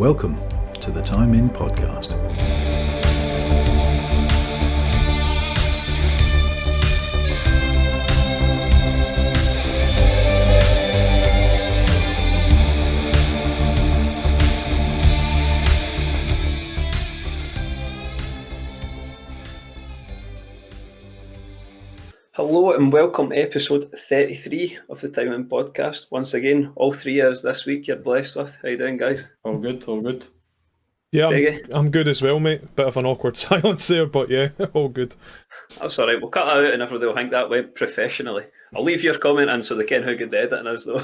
Welcome to the Time In podcast. Hello and welcome to episode 33 of the Time In podcast. Once again, all three of us this week you're blessed with. How you doing, guys? All good. Yeah, Craigie? I'm good as well, mate. Bit of an awkward silence there, but yeah, all good. That's all right. We'll cut that out and everybody will think that went professionally. I'll leave your comment in so they can how good the editing is, though.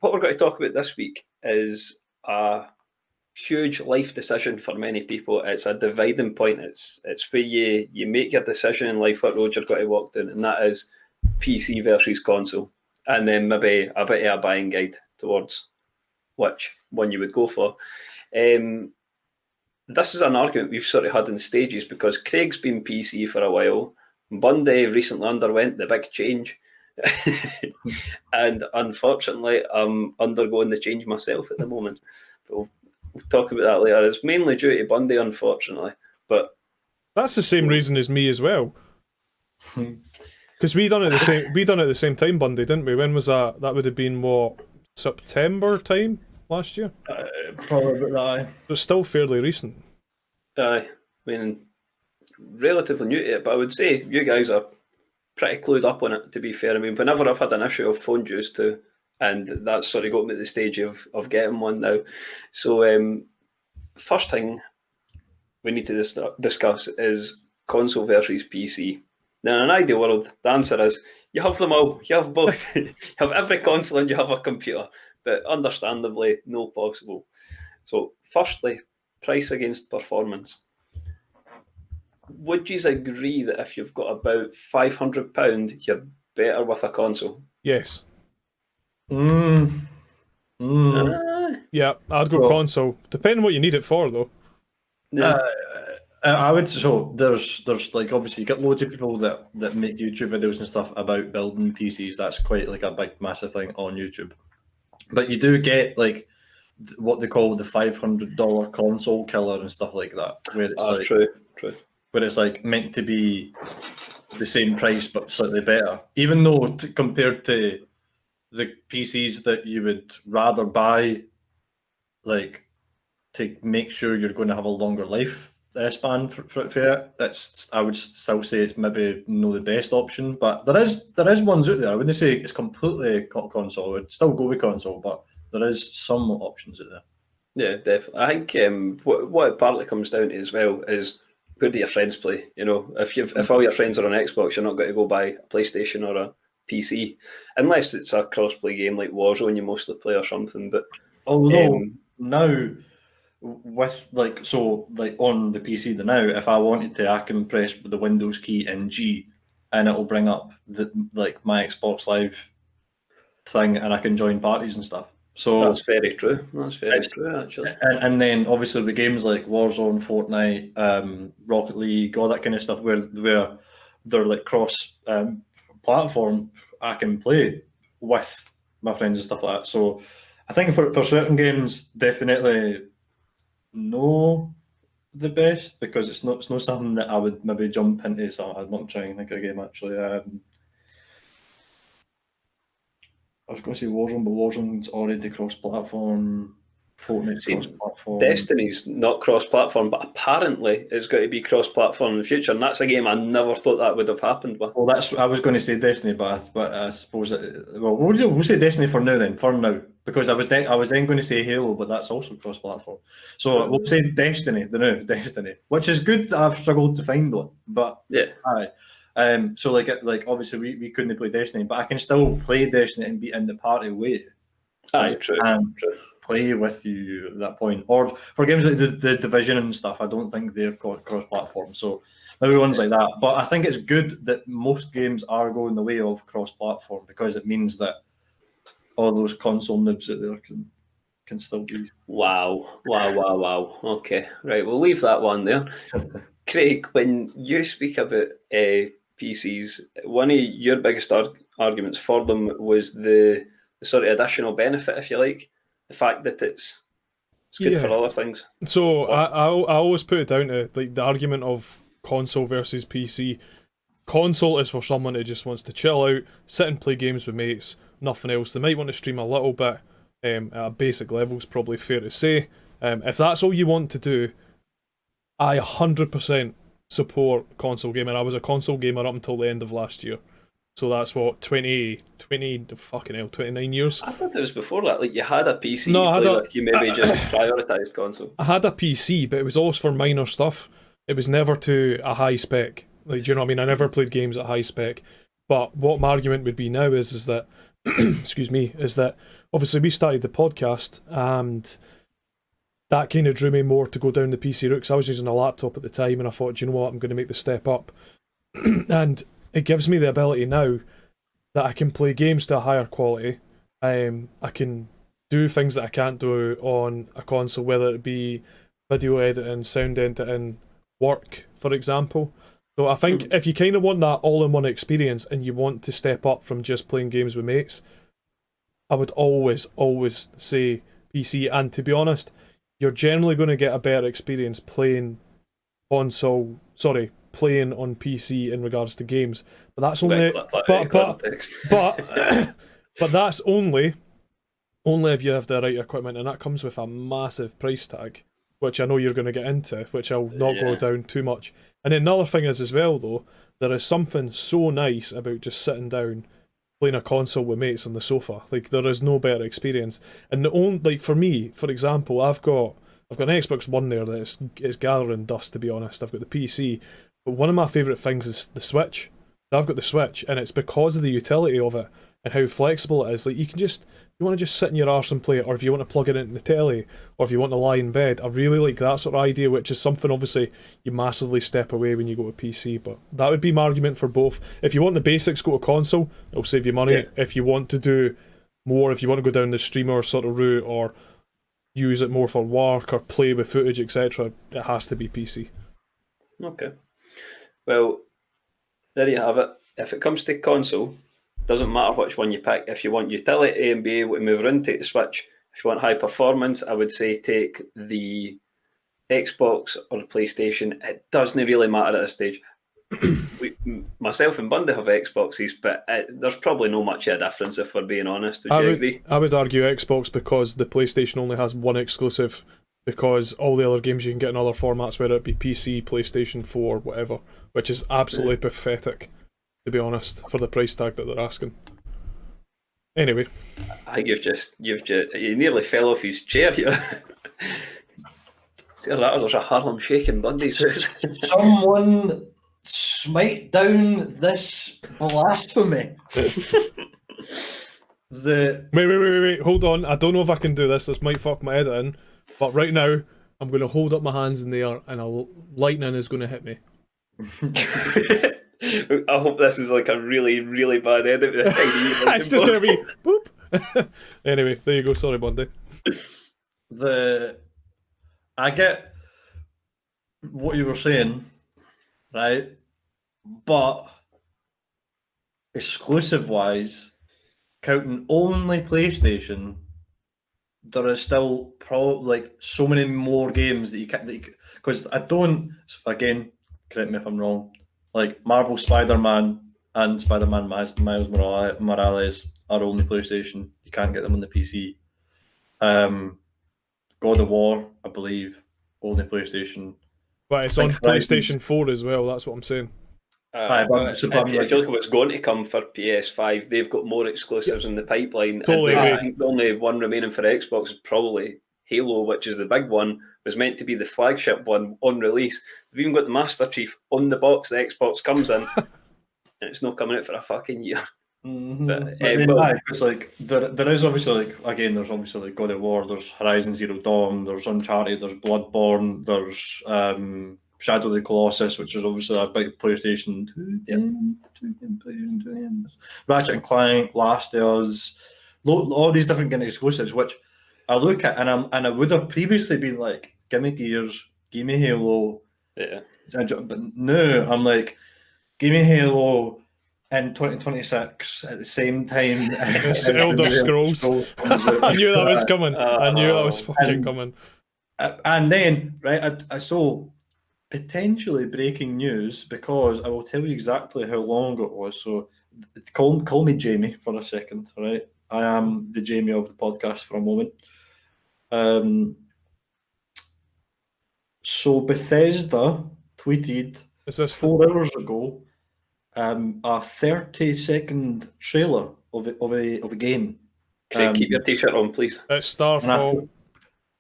What we're going to talk about this week is a huge life decision for many people. It's a dividing point. It's where you make your decision in life, what road you're going to walk down, and that is PC versus console. And then maybe a bit of a buying guide towards which one you would go for. This is an argument we've sort of had in stages because Craig's been PC for a while. Bundy recently underwent the big change. And unfortunately, I'm undergoing the change myself at the moment. But we'll talk about that later. It's mainly due to Bundy, unfortunately. But that's the same reason as me as well. Because we done it at the same time, Bundy, didn't we? When was that? That would have been what, September time last year? Probably about that. But still fairly recent. I mean, relatively new to it, but I would say you guys are pretty clued up on it, to be fair. I mean, whenever I've had an issue, I've phoned you to, and that's sort of got me at the stage of getting one now. So, first thing we need to discuss is console versus PC. Now, in an ideal world, the answer is you have them all. You have both. You have every console and you have a computer. But understandably, not possible. So, firstly, price against performance. Would you agree that if you've got about £500, you're better with a console? Yes. Ah. Yeah, I'd go console. Depending on what you need it for, though. Yeah. I would. So there's like obviously you get loads of people that make YouTube videos and stuff about building PCs. That's quite like a big massive thing on YouTube. But you do get like what they call the $500 console killer and stuff like that, where it's like true. Where it's like meant to be the same price but slightly better, even though compared to the PCs that you would rather buy, like to make sure you're going to have a longer life span for it. I would still say it's maybe not the best option, but there is ones out there. I wouldn't say it's completely console. I'd still go with console, but there is some options out there. Yeah, definitely. I think what it partly comes down to as well is where do your friends play? You know, if all your friends are on Xbox, you're not going to go buy a PlayStation or a PC, unless it's a cross-play game like Warzone you mostly play or something. But although now with like on the PC now, if I wanted to, I can press the Windows key in G, and it will bring up my Xbox Live thing, and I can join parties and stuff. So that's very true. That's very true, actually. And then obviously the games like Warzone, Fortnite, Rocket League, all that kind of stuff, where they're like cross platform, I can play with my friends and stuff like that. So I think for certain games, definitely no the best, because it's not something that I would maybe jump into. So I'm not trying to think of a game actually. I was going to say Warzone, but Warzone's already cross-platform. Fortnite's cross-platform. Destiny's not cross-platform, but apparently it's going to be cross-platform in the future, and that's a game I never thought that would have happened with. Well, I was going to say Destiny, but I suppose we'll say Destiny for now, because I was then going to say Halo, but that's also cross-platform. So we'll say Destiny, Destiny, which is good. I've struggled to find one, but yeah, aye. So like obviously we couldn't play Destiny, but I can still play Destiny and be in the party with you. Aye, true. Play with you at that point. Or for games like the Division and stuff, I don't think they're cross-platform. So maybe ones like that. But I think it's good that most games are going the way of cross-platform, because it means that all those console noobs out there can still be. Wow. Okay, right. We'll leave that one there. Craig, when you speak about PCs, one of your biggest arguments for them was the sort of additional benefit, if you like, the fact that it's good for other things. So I always put it down to like the argument of console versus PC. Console is for someone who just wants to chill out, sit and play games with mates, nothing else. They might want to stream a little bit at a basic level, is probably fair to say. If that's all you want to do, I 100% support console gaming. I was a console gamer up until the end of last year. So that's what, 29 years? I thought it was before that. Like, you had a PC No, you maybe just prioritised console. I had a PC, but it was always for minor stuff. It was never to a high spec. Like, do you know what I mean? I never played games at high spec. But what my argument would be now is that, excuse me, is that obviously we started the podcast and that kind of drew me more to go down the PC route because I was using a laptop at the time and I thought, do you know what, I'm going to make the step up. And it gives me the ability now that I can play games to a higher quality. I can do things that I can't do on a console, whether it be video editing, sound editing, work, for example. So I think if you kind of want that all-in-one experience and you want to step up from just playing games with mates, I would always say PC. And to be honest, you're generally going to get a better experience playing on PC in regards to games. But that's only but that's only if you have the right equipment, and that comes with a massive price tag, which I know you're going to get into, which I'll not go down too much. And then another thing is as well though, there is something so nice about just sitting down playing a console with mates on the sofa. Like, there is no better experience. And the only, like, for me, for example, I've got an Xbox One there that is gathering dust, to be honest. I've got the PC, but one of my favourite things is the Switch. I've got the Switch, and it's because of the utility of it and how flexible it is. Like, you want to just sit in your arse and play it, or if you want to plug it into the telly, or if you want to lie in bed. I really like that sort of idea, which is something obviously you massively step away when you go to PC. But that would be my argument for both. If you want the basics, go to console. It'll save you money. Yeah. If you want to do more, if you want to go down the streamer sort of route, or use it more for work or play with footage, etc., it has to be PC. Okay. Well, there you have it. If it comes to console, doesn't matter which one you pick. If you want utility and be able to move around, take the Switch. If you want high performance, I would say take the Xbox or the PlayStation. It doesn't really matter at this stage. Myself and Bundy have Xboxes, but there's probably no much of a difference, if we're being honest. Would you agree? I would argue Xbox, because the PlayStation only has one exclusive, because all the other games you can get in other formats, whether it be PC, PlayStation 4, whatever, which is absolutely pathetic, to be honest, for the price tag that they're asking. Anyway, I think you nearly fell off his chair here. See that? There's a Harlem Shake in Bundy's house. Someone smite down this blasphemy. Wait, hold on. I don't know if I can do this. This might fuck my editing. But right now, I'm going to hold up my hands in the air and lightning is going to hit me. I hope this is like a really, really bad edit. It's just going to be boop. Anyway, there you go. Sorry, Bundy. I get what you were saying, right? But exclusive-wise, counting only PlayStation, there is still probably like so many more games that you can't. Because I don't. Again, correct me if I'm wrong. Like Marvel Spider-Man and Spider-Man Miles Morales are only PlayStation. You can't get them on the PC. God of War, I believe, only PlayStation. But it's on PlayStation 4 as well, that's what I'm saying. If you look at what's going to come for PS5, they've got more exclusives in the pipeline. Totally I think the only one remaining for Xbox is probably Halo, which is the big one, was meant to be the flagship one on release. They've even got the Master Chief on the box the Xbox comes in, and it's not coming out for a fucking year. But, it's like there is obviously like again, there's obviously like God of War, there's Horizon Zero Dawn, there's Uncharted, there's Bloodborne, there's Shadow of the Colossus, which is obviously a big PlayStation 2 game, Ratchet and Clank, Last of Us, all these different kind of exclusives, which I look at and I would have previously been like, give me Gears, give me Halo, but no, I'm like, give me Halo, in 2026 at the same time. It's Elder Scrolls. comes out. I knew that was coming. I knew that was fucking And- coming. And then, right, I saw potentially breaking news, because I will tell you exactly how long ago it was. So call me Jamie for a second, right? I am the Jamie of the podcast for a moment. So Bethesda tweeted Is this 4 hours ago a 30-second trailer of a game. Craig, keep your t-shirt on, please. it's And I Starfall?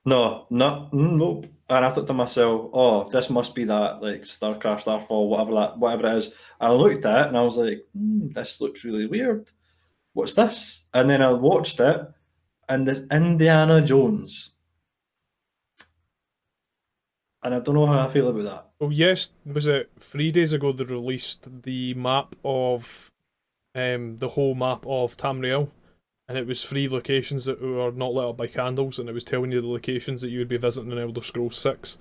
thought, nope. And I thought to myself, oh, this must be that, like, StarCraft, Starfall, whatever it is. And I looked at it and I was like, this looks really weird. What's this? And then I watched it, and there's Indiana Jones. And I don't know how I feel about that. Well, yes, was it 3 days ago they released the map of the whole map of Tamriel, and it was 3 locations that were not lit up by candles, and it was telling you the locations that you would be visiting in Elder Scrolls 6.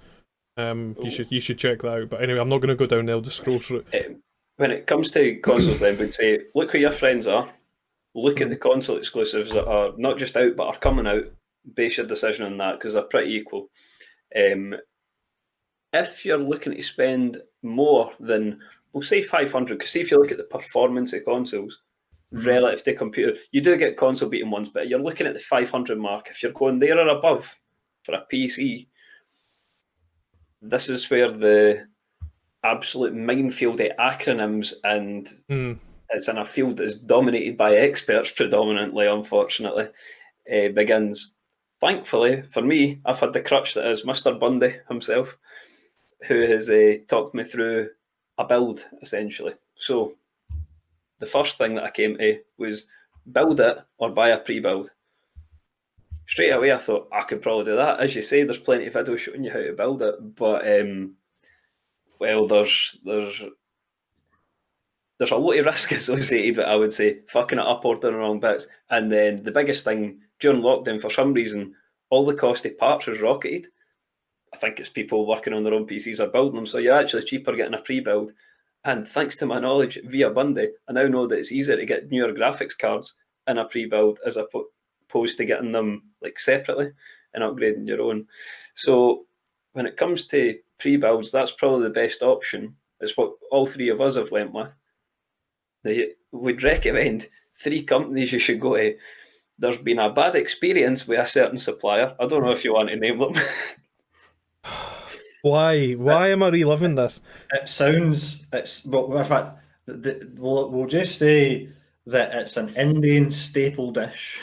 You should check that out. But anyway, I'm not going to go down the Elder Scrolls route. When it comes to consoles, then we'd say, look who your friends are. Look at the console exclusives that are not just out but are coming out. Base your decision on that, because they're pretty equal. If you're looking to spend more than, we'll say 500, because see, if you look at the performance of consoles relative to computer, you do get console beating ones, but you're looking at the 500 mark. If you're going there or above for a PC, this is where the absolute minefield of acronyms, and it's in a field that's dominated by experts predominantly, unfortunately, begins. Thankfully, for me, I've had the crutch that is Mr. Bundy himself, who has talked me through a build, essentially. So the first thing that I came to was build it or buy a pre-build. Straight away, I thought I could probably do that. As you say, there's plenty of videos showing you how to build it, but well, there's a lot of risk associated with it, I would say, fucking it up, ordering the wrong bits. And then the biggest thing, during lockdown, for some reason, all the cost of parts has rocketed. I think it's people working on their own PCs are building them, so you're actually cheaper getting a pre-build. And thanks to my knowledge via Bundy, I now know that it's easier to get newer graphics cards in a pre-build as opposed to getting them like separately and upgrading your own. So when it comes to pre-builds, that's probably the best option. It's what all 3 of us have went with. We'd recommend 3 companies you should go to. There's been a bad experience with a certain supplier. I don't know if you want to name them. Why am I reliving this? It sounds, well, in fact, we'll just say that it's an Indian staple dish.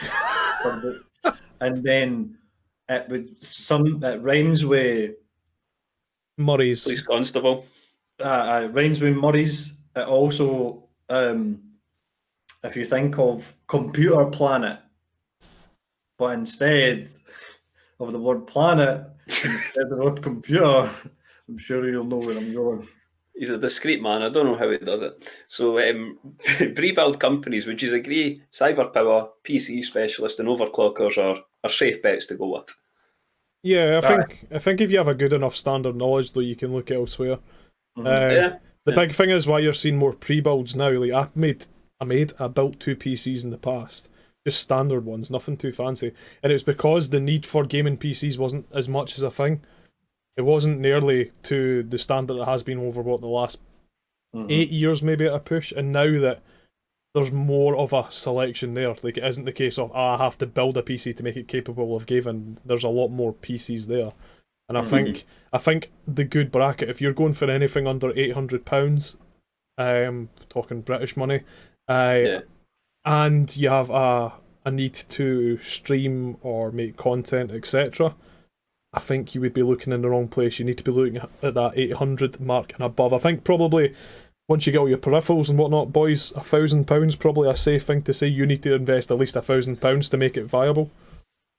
And then it rhymes with Murray's. Police constable. It rhymes with Murray's. It also, if you think of computer planet, but instead of the word planet, instead of the word computer, I'm sure you'll know where I'm going. He's a discreet man. I don't know how he does it. So pre-build companies, would you agree CyberPower, PC specialist and overclockers are safe bets to go with? Yeah, I think if you have a good enough standard knowledge, though, you can look elsewhere. The big thing is why you're seeing more pre-builds now. Like I built 2 PCs in the past, just standard ones, nothing too fancy, and it's because the need for gaming PCs wasn't as much as a thing. It wasn't nearly to the standard it has been over the last 8 years, maybe at a push. And now that there's more of a selection there, like it isn't the case of I have to build a PC to make it capable of gaming. There's a lot more PCs there, and I think the good bracket, if you're going for anything under £800, talking British money, and you have a need to stream or make content, etc., I think you would be looking in the wrong place. You need to be looking at that 800 mark and above. I think probably once you get all your peripherals and whatnot, boys, £1,000 probably a safe thing to say. You need to invest at least £1,000 to make it viable.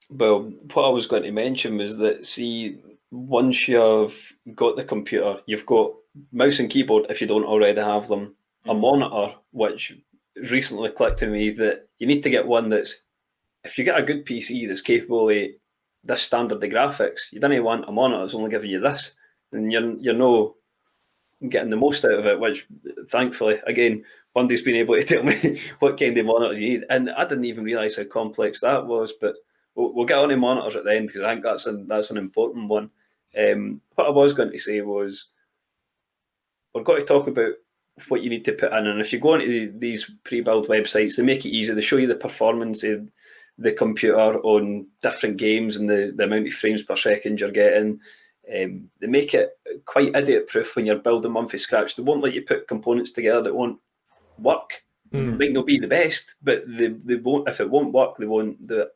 Well, what I was going to mention was that, see, once you've got the computer, you've got mouse and keyboard, if you don't already have them, a monitor, which recently clicked to me that you need to get one that's, if you get a good PC that's capable of this standard of graphics, you don't want a monitor that's only giving you this, and you're no getting the most out of it, which thankfully, again, Bundy's been able to tell me what kind of monitor you need, and I didn't even realise how complex that was. But we'll get on to monitors at the end because I think that's an important one. What I was going to say was we're going to talk about what you need to put in, and if you go into these pre-built websites, they make it easy. They show you the performance of the computer on different games and the amount of frames per second you're getting. They make it quite idiot-proof when you're building one from scratch. They won't let you put components together that won't work. Might not be the best, but they won't. If it won't work, they won't do it.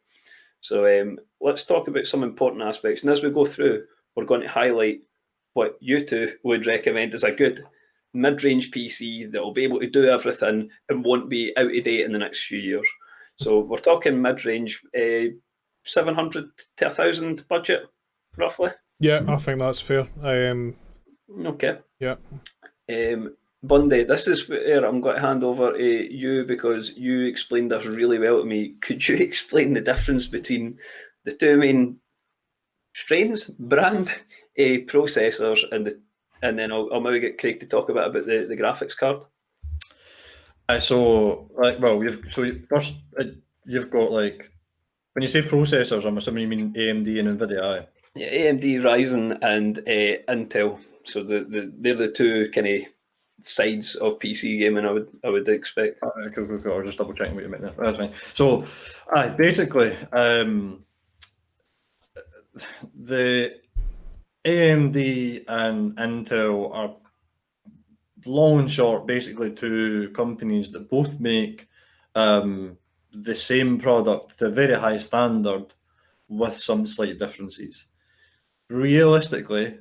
So let's talk about some important aspects. And as we go through, we're going to highlight what you two would recommend as a good mid-range PC that will be able to do everything and won't be out of date in the next few years. So we're talking mid-range, 700 to 1,000 budget, roughly. Yeah, I think that's fair. Okay. Yeah. Bundy, this is where I'm going to hand over to you because you explained this really well to me. Could you explain the difference between the two main strains, brand, processors, and then I'll maybe get Craig to talk about the graphics card. You've got like, when you say processors, I'm assuming you mean AMD and NVIDIA, aye? Yeah, AMD, Ryzen, and Intel. So they're the two kind of sides of PC gaming. I would expect. Cool. I was just double checking what you meant there. That's fine. So, basically, the AMD and Intel are long and short basically two companies that both make the same product to a very high standard with some slight differences. Realistically,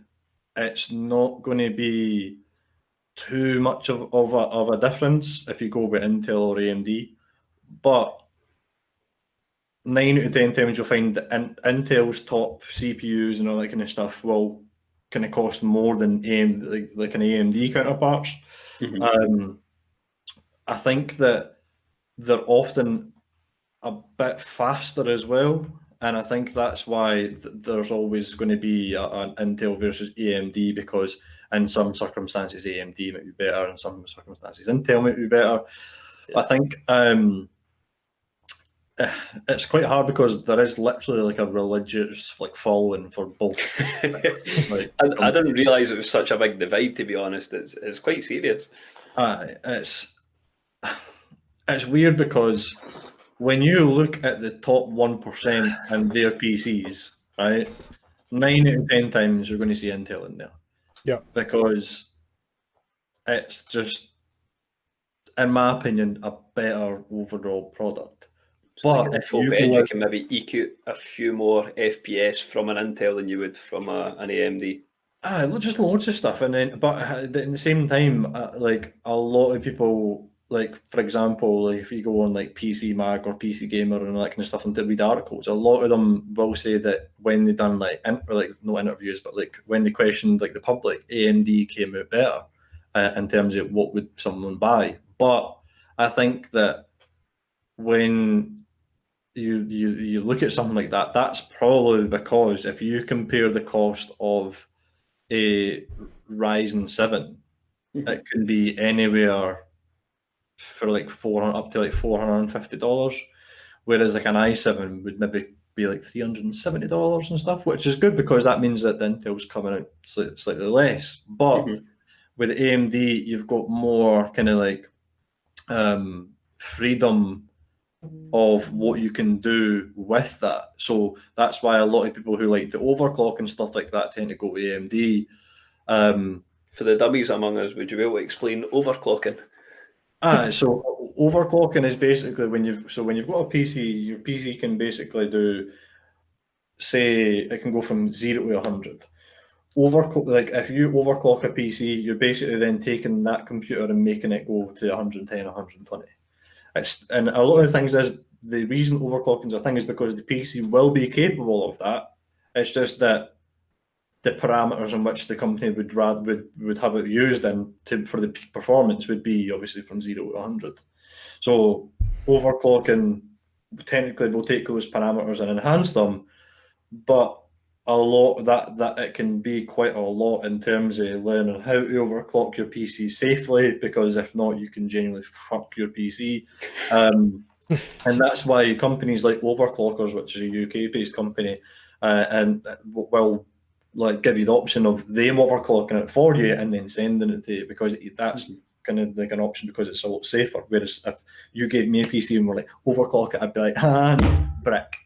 it's not going to be too much of a difference if you go with Intel or AMD, but 9 out of 10 times you'll find that Intel's top CPUs and all that kind of stuff will kind of cost more than AMD, like an AMD counterparts. Mm-hmm. I think that they're often a bit faster as well, and I think that's why there's always going to be an Intel versus AMD, because in some circumstances AMD might be better, in some circumstances Intel might be better. Yeah. I think it's quite hard because there is literally like a religious following for both. I didn't realise it was such a big divide, to be honest. It's quite serious. It's weird because when you look at the top 1% and their PCs, right, 9 out of 10 times you're going to see Intel in there. Yeah. Because it's just, in my opinion, a better overall product. But if you can maybe eke a few more FPS from an Intel than you would from an AMD. Just loads of stuff, and then but at the same time, like a lot of people, like for example, like if you go on like PC Mag or PC Gamer and all that kind of stuff and to read articles, a lot of them will say that when they done no interviews, but like when they questioned like the public, AMD came out better in terms of what would someone buy. But I think that when you look at something like that, that's probably because if you compare the cost of a Ryzen 7, it can be anywhere for like $400 up to like $450, whereas like an i7 would maybe be like $370 and stuff, which is good because that means that the Intel's coming out slightly less. But with AMD, you've got more kind of like freedom of what you can do with that. So that's why a lot of people who like to overclock and stuff like that tend to go with AMD. For the dummies among us, would you be able to explain overclocking? So overclocking is basically when you've got a PC, your PC can basically do, say, it can go from 0 to 100. Like if you overclock a PC, you're basically then taking that computer and making it go to 110, 120. And a lot of the things is the reason overclocking is a thing is because the PC will be capable of that. It's just that the parameters in which the company would have it used for the peak performance would be obviously from 0 to 100. So overclocking technically will take those parameters and enhance them, but a lot that it can be quite a lot in terms of learning how to overclock your PC safely, because if not, you can genuinely fuck your PC. And that's why companies like Overclockers, which is a UK-based company, and will like give you the option of them overclocking it for you and then sending it to you, because that's kind of like an option because it's a lot safer. Whereas if you gave me a PC and were like overclock it, I'd be like, brick.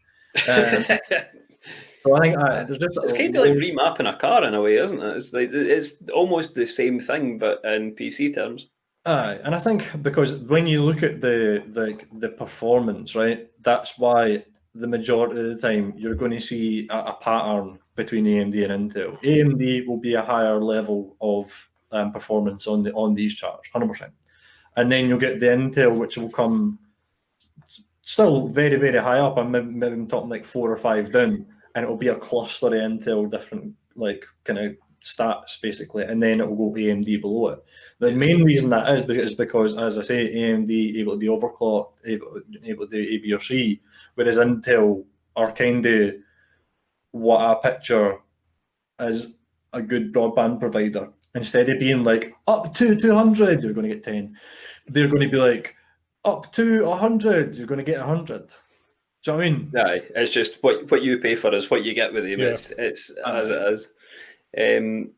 So I think there's just It's kind of like remapping a car in a way, isn't it? It's like it's almost the same thing, but in PC terms. And I think because when you look at the performance, right, that's why the majority of the time you're going to see a pattern between AMD and Intel. AMD will be a higher level of performance on these charts, 100%, and then you'll get the Intel, which will come still very, very high up. Maybe I'm talking like 4 or 5 down, and it'll be a cluster of Intel different like kind of stats basically, and then it will go AMD below it. The main reason that is because, as I say, AMD able to be overclocked, able to do A, B, or C, whereas Intel are kind of what I picture as a good broadband provider. Instead of being like up to 200, you're going to get 10. They're going to be like up to 100, you're going to get 100. Do you know what I mean? Yeah, it's just what you pay for is what you get with them. Yeah. It's as it is.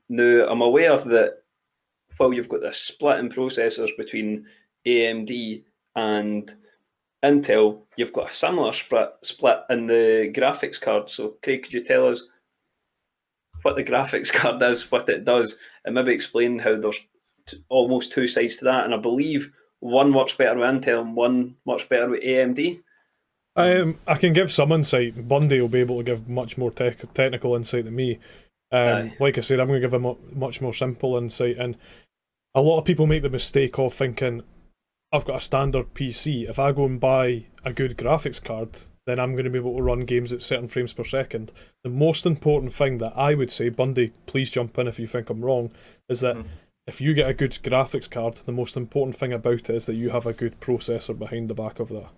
Now, I'm aware that while you've got this split in processors between AMD and Intel, you've got a similar split in the graphics card. So, Craig, could you tell us what the graphics card is, what it does, and maybe explain how there's almost 2 sides to that? And I believe one works better with Intel and one works better with AMD. I can give some insight. Bundy will be able to give much more technical insight than me. Like I said, I'm going to give a much more simple insight. And a lot of people make the mistake of thinking, I've got a standard PC. If I go and buy a good graphics card, then I'm going to be able to run games at certain frames per second. The most important thing that I would say, Bundy, please jump in if you think I'm wrong, is that if you get a good graphics card, the most important thing about it is that you have a good processor behind the back of that.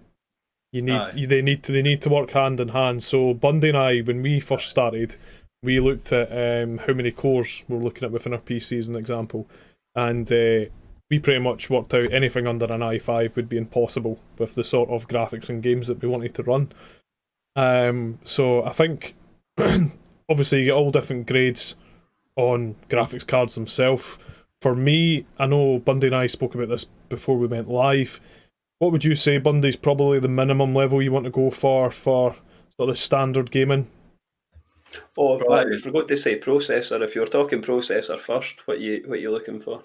They need to work hand in hand. So Bundy and I, when we first started, we looked at how many cores we're looking at within our PC as an example, and we pretty much worked out anything under an i5 would be impossible with the sort of graphics and games that we wanted to run. So I think obviously you get all different grades on graphics cards themselves. For me, I know Bundy and I spoke about this before we went live. What would you say, Bundy's probably the minimum level you want to go for sort of standard gaming? Oh, I forgot to say processor. If you're talking processor first, what you looking for?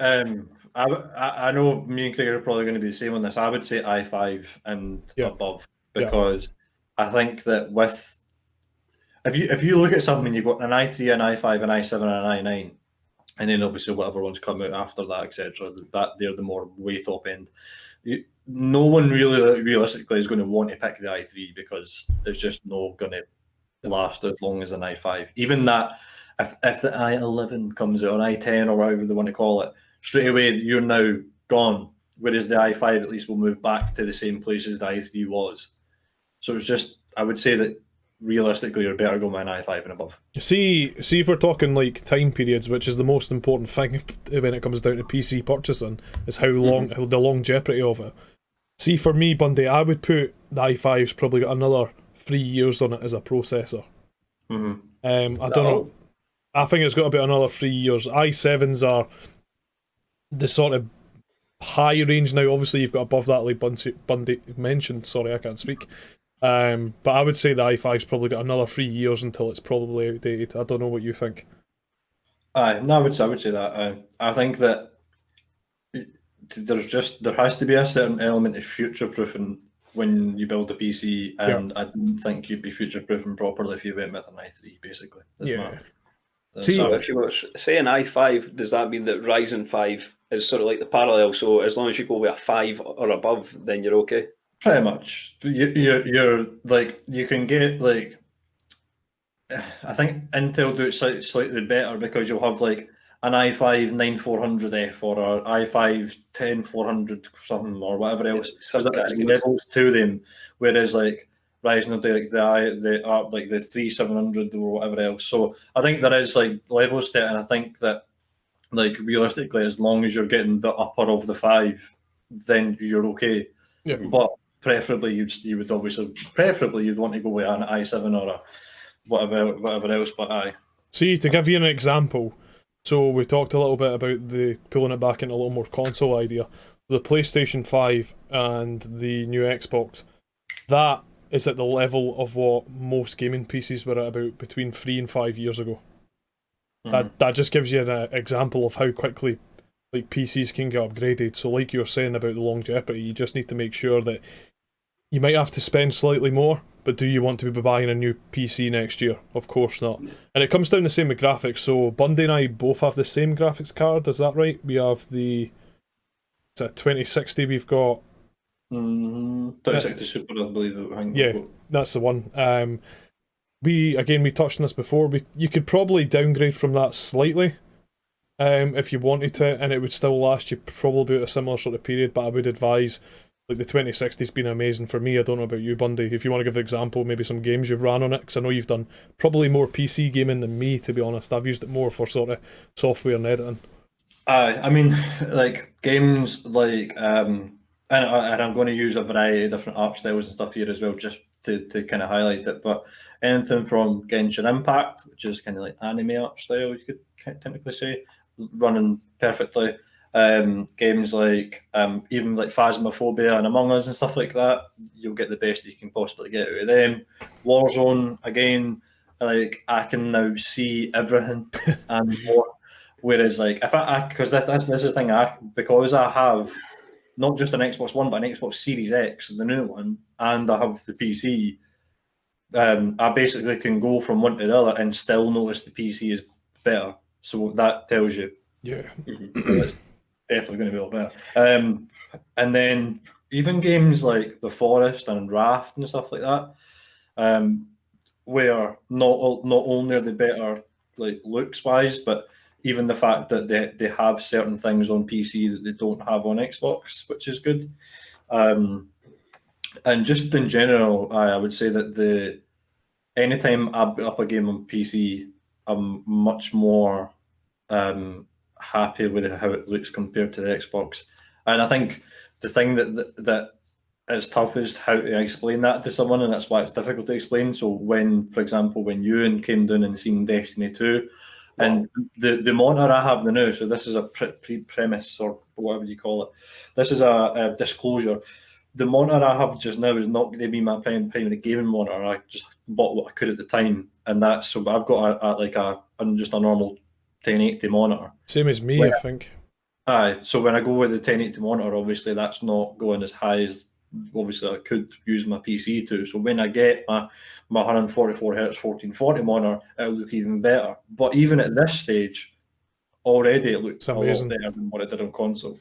I know me and Craig are probably going to be the same on this. I would say i5 and above, because I think that with if you look at something, you've got an i3, an i5, an i7, and an i9, and then obviously whatever ones come out after that, etc. That they're the more way top end. No one really realistically is going to want to pick the i3 because it's just not going to last as long as an i5. Even that, if the i11 comes out, or i10, or whatever they want to call it, straight away you're now gone. Whereas the i5 at least will move back to the same place as the i3 was. So it's just, I would say that realistically you're better going with an i5 and above. See if we're talking like time periods, which is the most important thing when it comes down to PC purchasing, is how long the longevity of it. See, for me, Bundy, I would put the i5's probably got another 3 years on it as a processor. I don't know. I think it's got about another 3 years. i7s are the sort of high range now. Obviously, you've got above that, like Bundy mentioned. Sorry, I can't speak. But I would say the i5's probably got another 3 years until it's probably outdated. I don't know what you think. No, I would say that. I think that there has to be a certain element of future proofing when you build a PC, and I don't think you'd be future proofing properly if you went with an i3. Basically, So if you were saying i5, does that mean that Ryzen 5 is sort of like the parallel? So as long as you go with a 5 or above, then you're okay. Pretty much. You're like, you can get like, I think Intel do it slightly better because you'll have like an i5 9400F or an i5 10400 something or whatever else. So there's levels to them, whereas like Ryzen will do like the 3700 or whatever else. So I think there is like levels to it, and I think that like realistically, as long as you're getting the upper of the 5, then you're okay. Yeah. But preferably you would obviously you'd want to go with an i7 or a whatever else. But aye. See, to give you an example, so we talked a little bit about the pulling it back into a little more console idea. The PlayStation 5 and the new Xbox, that is at the level of what most gaming PCs were at about between 3 and 5 years ago. That just gives you an example of how quickly like PCs can get upgraded. So like you're saying about the longevity, you just need to make sure that you might have to spend slightly more, but do you want to be buying a new PC next year? Of course not. And it comes down the same with graphics. So Bundy and I both have the same graphics card, is that right? We have the 2060 we've got. 2060 Super, I believe. Yeah, that's the one. We touched on this before. You could probably downgrade from that slightly, if you wanted to, and it would still last you probably about a similar sort of period. But I would advise, like the 2060's been amazing for me. I don't know about you, Bundy. If you want to give an example, maybe some games you've ran on it, because I know you've done probably more PC gaming than me. To be honest, I've used it more for sort of software and editing. I mean, like games like and I'm going to use a variety of different art styles and stuff here as well, just to kind of highlight it. But anything from Genshin Impact, which is kind of like anime art style, you could technically say, running perfectly. Games like even like Phasmophobia and Among Us and stuff like that, you'll get the best you can possibly get out of them. Warzone, again, like I can now see everything and more. Whereas, like, if because that's the thing, because I have not just an Xbox One, but an Xbox Series X, the new one, and I have the PC, I basically can go from one to the other and still notice the PC is better. So that tells you, yeah, it's definitely going to be a lot better. And then even games like The Forest and Raft and stuff like that, where not only are they better like looks wise, but even the fact that they have certain things on PC that they don't have on Xbox, which is good. And just in general, I would say that anytime I boot up a game on PC, I'm much more happy with how it looks compared to the Xbox. And I think the thing that is tough is how to explain that to someone, and that's why it's difficult to explain. So when, for example, when Ewan came down and seen Destiny 2, and the monitor I have now, so this is a premise or whatever you call it. This is a disclosure. The monitor I have just now is not going to be my primary gaming monitor. I just bought what I could at the time, and that's so. But I've got just a normal 1080 monitor. Same as me, I think. Aye, so when I go with the 1080 monitor, obviously that's not going as high as obviously I could use my PC to. So when I get my 144 Hz 1440 monitor, it'll look even better. But even at this stage, already it looks a lot better than what it did on console.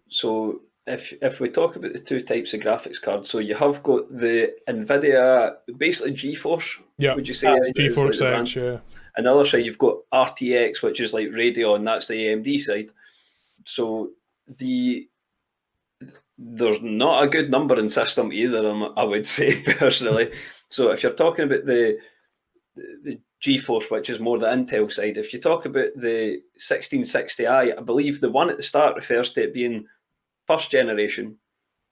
So if we talk about the two types of graphics cards, so you have got the NVIDIA, basically GeForce, would you say? GeForce X, yeah. And the other side, you've got RTX, which is like Radeon, that's the AMD side. So there's not a good numbering system either of them, I would say, personally. So if you're talking about the GeForce, which is more the Intel side, if you talk about the 1660i, I believe the one at the start refers to it being first generation.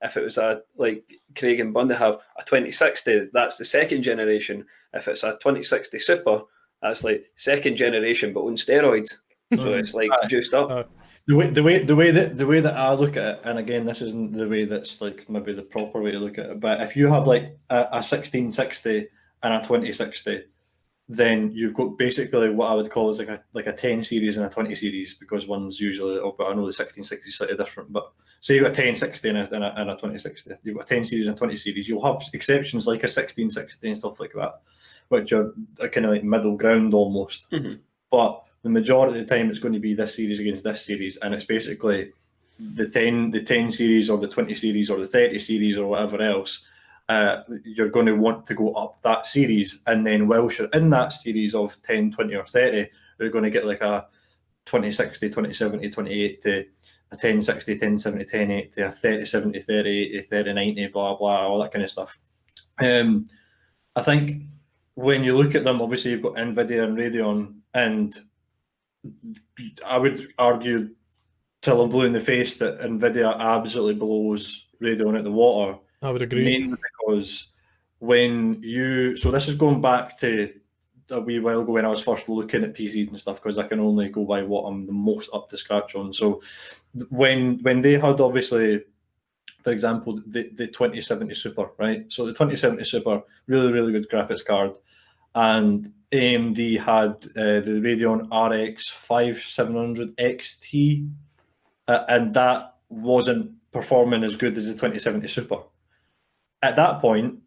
If it was like Craig and Bundy have a 2060, that's the second generation. If it's a 2060 Super, that's like second generation, but on steroids. So it's like juiced up. The way that I look at it, and again, this isn't the way that's like maybe the proper way to look at it, but if you have like a 1660 and a 2060, then you've got basically what I would call is like a 10 series and a 20 series, because one's usually, but I know the 1660 is slightly different, but say you've got a 1060 and a 2060, you've got a 10 series and a 20 series, you'll have exceptions like a 1660 and stuff like that, which are kind of like middle ground almost. Mm-hmm. But the majority of the time it's going to be this series against this series, and it's basically the 10 series or the 20 series or the 30 series or whatever else. You're going to want to go up that series, and then whilst you're in that series of 10, 20 or 30, you're going to get like a 2060, 2070, 2080, a 1060, 1070, 1080, a 3070, 3080, 3090, blah blah, all that kind of stuff. I think when you look at them, obviously you've got Nvidia and Radeon, and I would argue till I'm blue in the face that Nvidia absolutely blows Radeon out the water. I would agree. Mainly because so this is going back to a wee while ago when I was first looking at PCs and stuff, because I can only go by what I'm the most up to scratch on. So when they had, obviously, for example, the 2070 Super, right? So the 2070 Super, really, really good graphics card. And AMD had the Radeon RX 5700 XT, and that wasn't performing as good as the 2070 Super. At that point,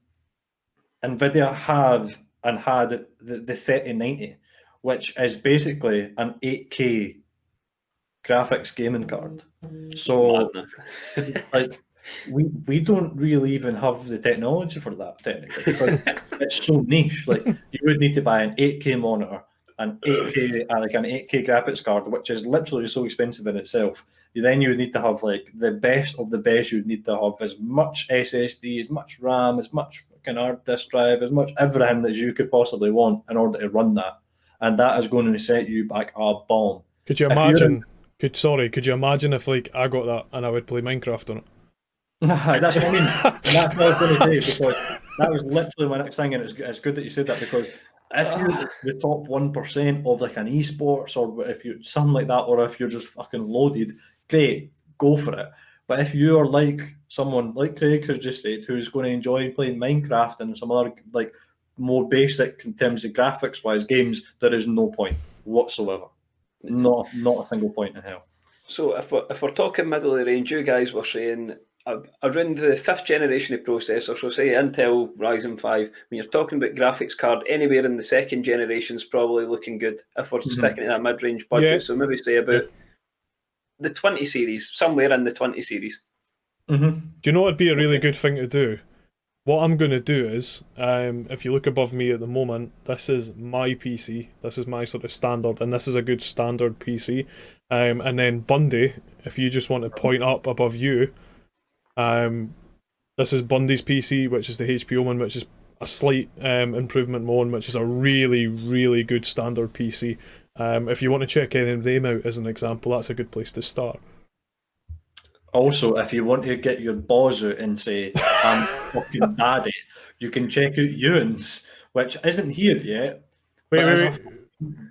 NVIDIA had the 3090, which is basically an 8K graphics gaming card. So, like, we don't really even have the technology for that, technically, because it's so niche. Like, you would need to buy an 8K monitor, an 8K graphics card, which is literally so expensive in itself. You would need to have, like, the best of the best. You'd need to have as much SSD, as much RAM, as much fucking hard disk drive, as much everything that you could possibly want in order to run that. And that is going to set you back a bomb. Could you imagine? Could you imagine if, like, I got that and I would play Minecraft on it? That's what I mean. That's what I was going to say, because that was literally my next thing, and it's good that you said that, because if you're the top 1% of, like, an esports, or if you're something like that, or if you're just fucking loaded, great, go for it. But if you are like someone like Craig has just said, who's going to enjoy playing Minecraft and some other, like, more basic in terms of graphics wise games, there is no point whatsoever. Not a single point in hell. So if we're talking middle of the range, you guys were saying around the 5th generation of processor, so say Intel Ryzen 5, when you're talking about graphics card, anywhere in the 2nd generation is probably looking good if we're sticking to that mid-range budget. Yeah. So maybe say about the 20 series, somewhere in the 20 series. Do you know what would be a really good thing to do? What I'm going to do is, if you look above me at the moment, this is my PC, this is my sort of standard, and this is a good standard PC. And then Bundy, if you just want to point up above you, this is Bundy's PC, which is the HPO one, which is a slight improvement one, which is a really, really good standard PC. If you want to check any of them out as an example, that's a good place to start. Also, if you want to get your balls out and say, I'm fucking daddy, you can check out Ewan's, which isn't here yet. Wait.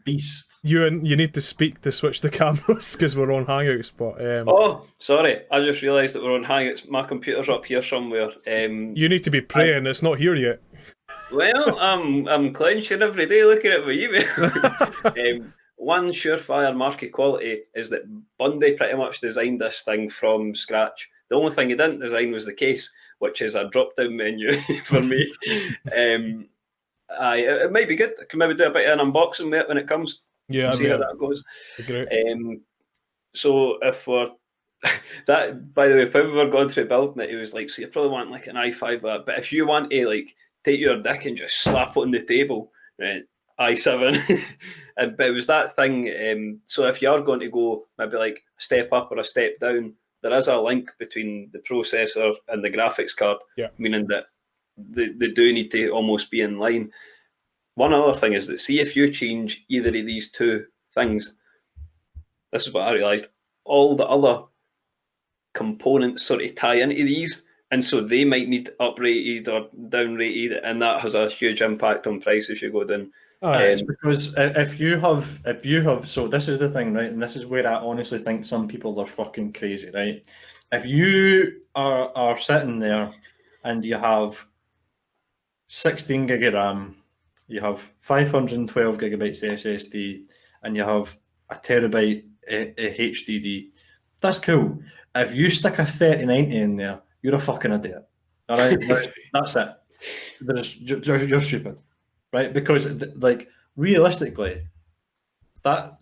Beast. Ewan, you need to speak to switch the cameras because we're on Hangouts. But oh, sorry, I just realised that we're on Hangouts. My computer's up here somewhere. You need to be praying. It's not here yet. Well, I'm clenching every day looking at my email. One surefire market quality is that Bundy pretty much designed this thing from scratch. The only thing he didn't design was the case, which is a drop-down menu for me. It might be good. I can maybe do a bit of an unboxing with it when it comes. Yeah, see how that goes. Great. So if we're that, by the way, when we were going through building it, it was like, so you probably want like an i5, but if you want to like take your dick and just slap it on the table, right? i7, but it was that thing. So if you are going to go maybe like a step up or a step down, there is a link between the processor and the graphics card, meaning that they do need to almost be in line. One other thing is that, see, if you change either of these two things, this is what I realised, all the other components sort of tie into these, and so they might need uprated or downrated, and that has a huge impact on price as you go down. It's because if you have, so this is the thing, right? And this is where I honestly think some people are fucking crazy, right? If you are sitting there and you have 16 gig of RAM, you have 512 gigabytes SSD, and you have a terabyte HDD, that's cool. If you stick a 3090 in there, you're a fucking idiot. All right, that's it. You're stupid. Right, because like realistically, it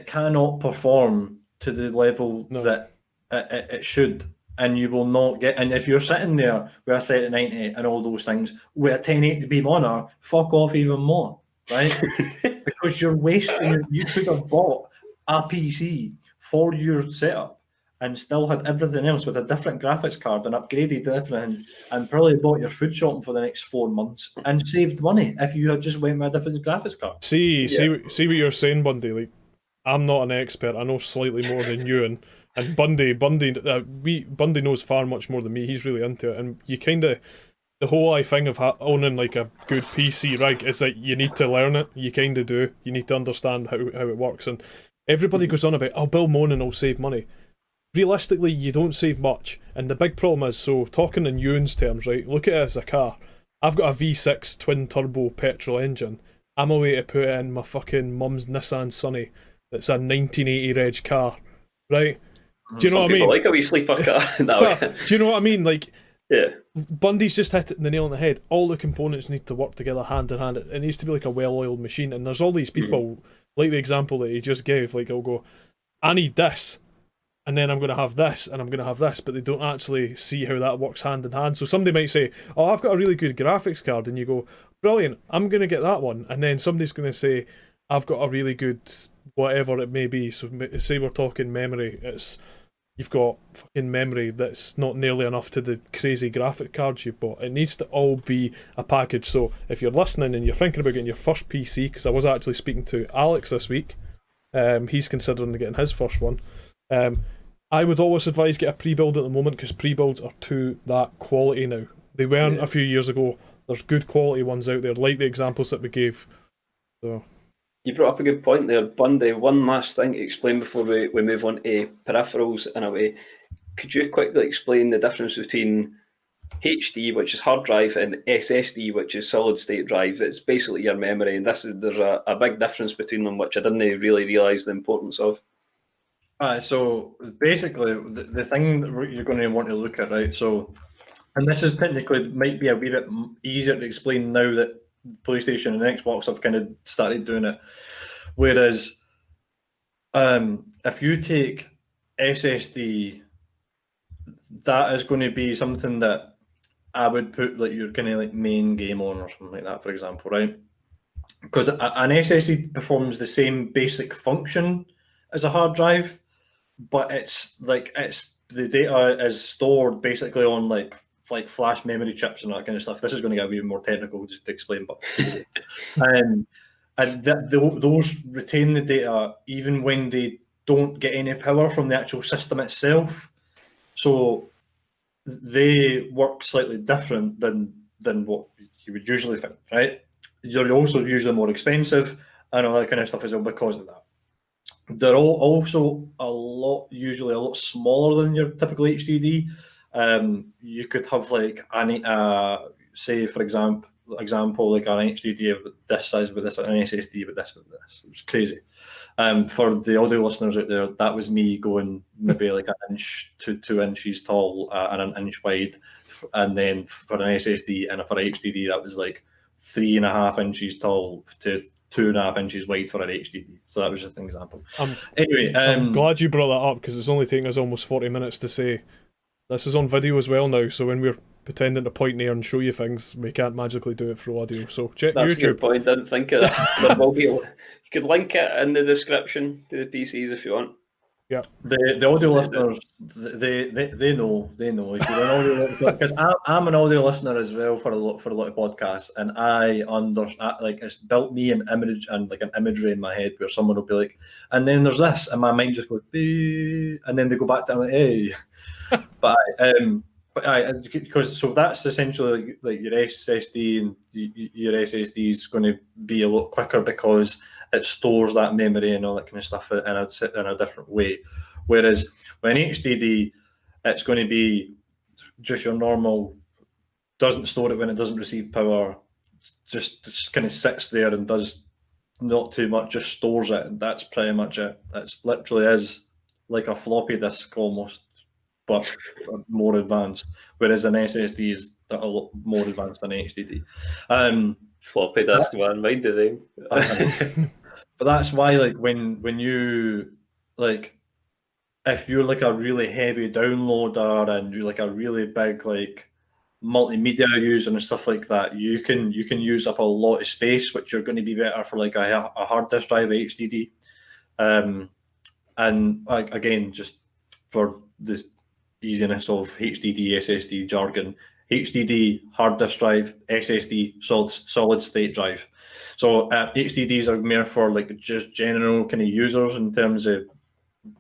cannot perform to the level that it should, and you will not get. And if you're sitting there with a 3090 and all those things with a 1080p monitor, fuck off even more, right? Because you're wasting. You could have bought a PC for your setup and still had everything else with a different graphics card and upgraded everything, and probably bought your food shopping for the next 4 months and saved money if you had just went with a different graphics card. See what you're saying, Bundy. Like, I'm not an expert. I know slightly more than you, and Bundy knows far much more than me. He's really into it, and you kind of, the whole thing of owning like a good PC rig is that you need to learn it. You kind of do. You need to understand how it works, and everybody goes on about, Bill moaning will save money. Realistically, you don't save much, and the big problem is, so talking in Ewan's terms, right? Look at it as a car. I've got a V6 twin turbo petrol engine. I'm away to put in my fucking mum's Nissan Sunny. That's a 1980 reg car, right? Do you know what I mean? Like a wee sleeper car. No. Do you know what I mean? Like, yeah. Bundy's just hit the nail on the head. All the components need to work together hand in hand. It needs to be like a well-oiled machine. And there's all these people, like the example that he just gave, like, I'll go, I need this, and then I'm going to have this, and I'm going to have this, but they don't actually see how that works hand in hand. So somebody might say, I've got a really good graphics card, and you go, brilliant, I'm going to get that one. And then somebody's going to say, I've got a really good whatever it may be. So say we're talking memory, you've got fucking memory that's not nearly enough to the crazy graphic cards you've bought. It needs to all be a package. So if you're listening and you're thinking about getting your first PC, because I was actually speaking to Alex this week, he's considering getting his first one. I would always advise get a pre-build at the moment, because pre-builds are to that quality now. They weren't a few years ago. There's good quality ones out there, like the examples that we gave. So you brought up a good point there, Bundy. One last thing to explain before we move on to peripherals in a way. Could you quickly explain the difference between HD, which is hard drive, and SSD, which is solid state drive? It's basically your memory, and there's a big difference between them, which I didn't really realise the importance of. So basically, the thing that you're going to want to look at, right? So, and this is technically might be a wee bit easier to explain now that PlayStation and Xbox have kind of started doing it. Whereas, if you take SSD, that is going to be something that I would put like your kind of like main game on or something like that, for example, right? Because an SSD performs the same basic function as a hard drive, but the data is stored basically on like flash memory chips and that kind of stuff. This is going to get a bit more technical just to explain, but and those retain the data even when they don't get any power from the actual system itself. So they work slightly different than what you would usually think, right? You're also usually more expensive and all that kind of stuff as well because of that. They're also usually a lot smaller than your typical HDD. You could have like say for example like an HDD of this size with this, an SSD with this. It was crazy. For the audio listeners out there, that was me going maybe like an inch to 2 inches tall and an inch wide, and then for an SSD and for an HDD that was like 3.5 inches tall to 2.5 inches wide for an HDD. So that was just an example. Anyway, I'm glad you brought that up, because it's only taking us almost 40 minutes to say this is on video as well now. So when we're pretending to point near and show you things, we can't magically do it through audio. So check That's YouTube. a good point. Didn't think of that. There will be. You could link it in the description to the PCs if you want. Yeah. The audio listeners, they know. If you're an audio, because I'm an audio listener as well for a lot of podcasts, and I understand, like, it's built me an image and like an imagery in my head where someone will be like, and then there's this, and my mind just goes, and then they go back to, I'm like, hey, because so that's essentially like your SSD, and your SSD is going to be a lot quicker because it stores that memory and all that kind of stuff in a different way. Whereas when HDD, it's going to be just your normal, doesn't store it when it doesn't receive power, just kind of sits there and does not too much, just stores it. That's pretty much it. It's literally is like a floppy disk almost, but more advanced. Whereas an SSD is a lot more advanced than an HDD. Floppy disk, man, mind the name. But that's why, like, when you, like, if you're like a really heavy downloader and you're like a really big like multimedia user and stuff like that, you can use up a lot of space, which you're going to be better for like a hard disk drive HDD. And again, just for the easiness of HDD, SSD jargon. HDD, hard disk drive, SSD, solid state drive. So HDDs are more for like just general kind of users in terms of,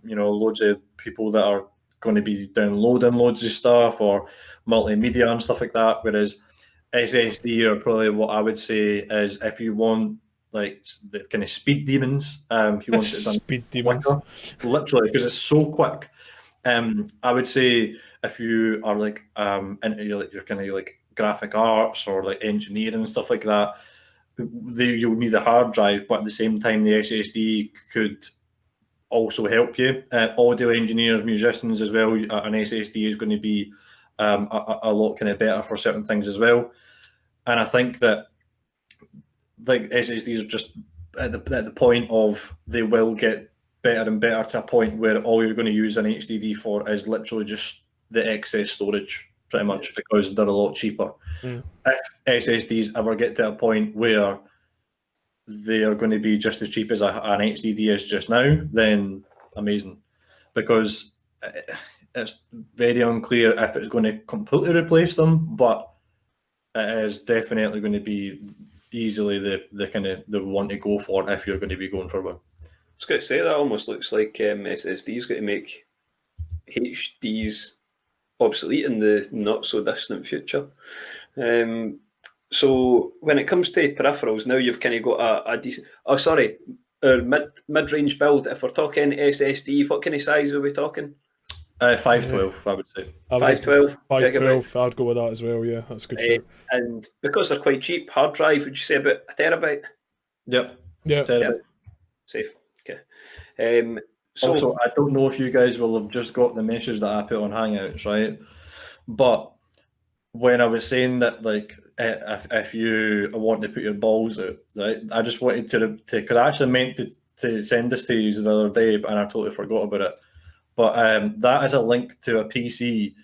loads of people that are going to be downloading loads of stuff or multimedia and stuff like that. Whereas SSD are probably what I would say is if you want like the kind of speed demons, if you want it done Speed demons. quicker, literally, because it's so quick. I would say if you are like into your kind of like graphic arts or like engineering and stuff like that, you'll need a hard drive, but at the same time the SSD could also help you. Audio engineers, musicians as well, an SSD is going to be a lot kind of better for certain things as well. And I think that like SSDs are just at the point of they will get better and better to a point where all you're going to use an HDD for is literally just the excess storage, pretty much, because they're a lot cheaper. If SSDs ever get to a point where they are going to be just as cheap as an HDD is just now, then amazing, because it's very unclear if it's going to completely replace them, but it is definitely going to be easily the kind of the one to go for if you're going to be going for one. I was going to say that almost looks like SSD's going to make HDs obsolete in the not so distant future. So when it comes to peripherals, now you've kind of got a decent. Oh, sorry, mid-range build. If we're talking SSD, what kind of size are we talking? 512, I would say. 512. 512. I'd go with that as well. Yeah, that's a good shout. And because they're quite cheap, hard drive, would you say about a terabyte? Yep. Yeah. Terabyte. Yep. Safe. Okay. So also, I don't know if you guys will have just got the message that I put on Hangouts, right? But when I was saying that, like, if you want to put your balls out, right? I just wanted to because I actually meant to send this to you the other day, and I totally forgot about it. But that is a link to a PC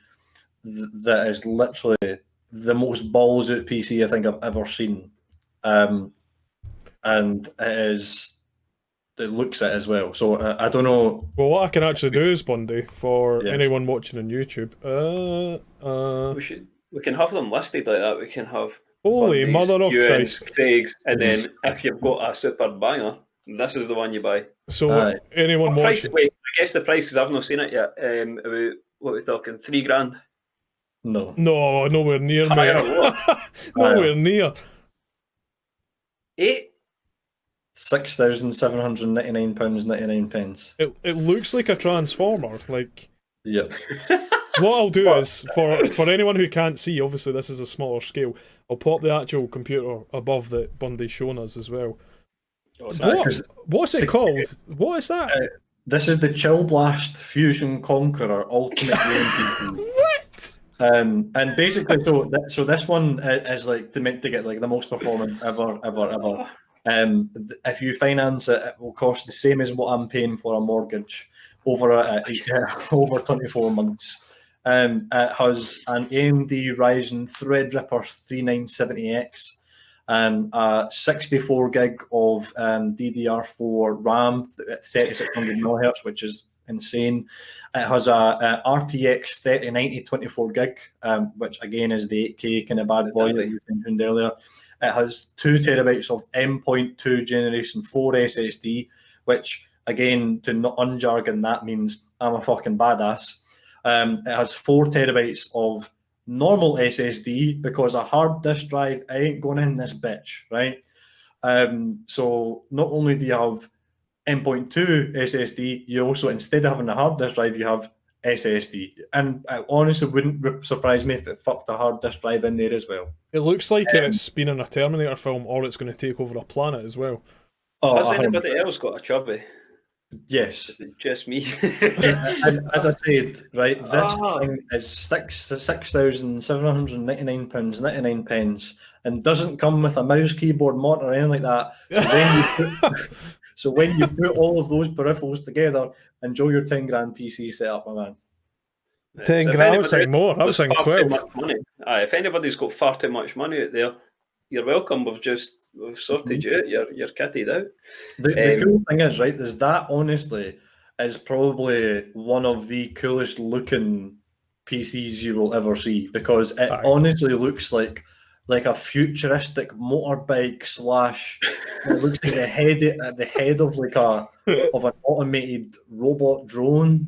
that is literally the most balls out PC I think I've ever seen, and it looks it as well. So I don't know. Well, what I can actually do is, Bundy, for Yes. anyone watching on YouTube. we can have them listed like that. We can have Holy Bundy's, mother of Ewan's, Christ! Craig's, and then if you've got a super banger, this is the one you buy. So anyone Price, watching, wait, I guess the price because I've not seen it yet. About what are we talking? $3,000. No. no, nowhere near, Higher mate. or what? Nowhere near. 8? £6,799.99. It looks like a transformer. Like, Yep. what I'll do is for anyone who can't see, obviously this is a smaller scale. I'll pop the actual computer above that Bundy's shown us as well. What's it called? What is that? This is the Chill Blast Fusion Conqueror Ultimate Game PC. What? And basically, so this one is like meant to get like the most performance ever. If you finance it, it will cost the same as what I'm paying for a mortgage over over 24 months. It has an AMD Ryzen Threadripper 3970X, a 64 gig of DDR4 RAM at 3600 MHz, which is insane. It has a RTX 3090 24 gig, which again is the 8K kind of bad boy that you mentioned earlier. It has 2 terabytes of M.2 Generation 4 SSD, which again, to not unjargon, that means I'm a fucking badass. It has 4 terabytes of normal SSD because a hard disk drive ain't going in this bitch, right? So not only do you have M.2 SSD, you also, instead of having a hard disk drive, you have SSD. And it honestly wouldn't surprise me if it fucked a hard disk drive in there as well. It looks like it's been in a Terminator film, or it's going to take over a planet as well. Has anybody else got a chubby? Yes. Is it just me? And as I said, right, this thing is £6,799.99 and doesn't come with a mouse, keyboard, monitor, or anything like that. So when you put all of those peripherals together, enjoy your 10 grand PC setup, my man. 10 grand, I was saying more. I was saying 12. If anybody's got far too much money out there, you're welcome. We've sorted you out. You're kitted out. The cool thing is, right, there's that, honestly, is probably one of the coolest looking PCs you will ever see, because it Aye. honestly looks like a futuristic motorbike slash. It looks like the head of like an automated robot drone.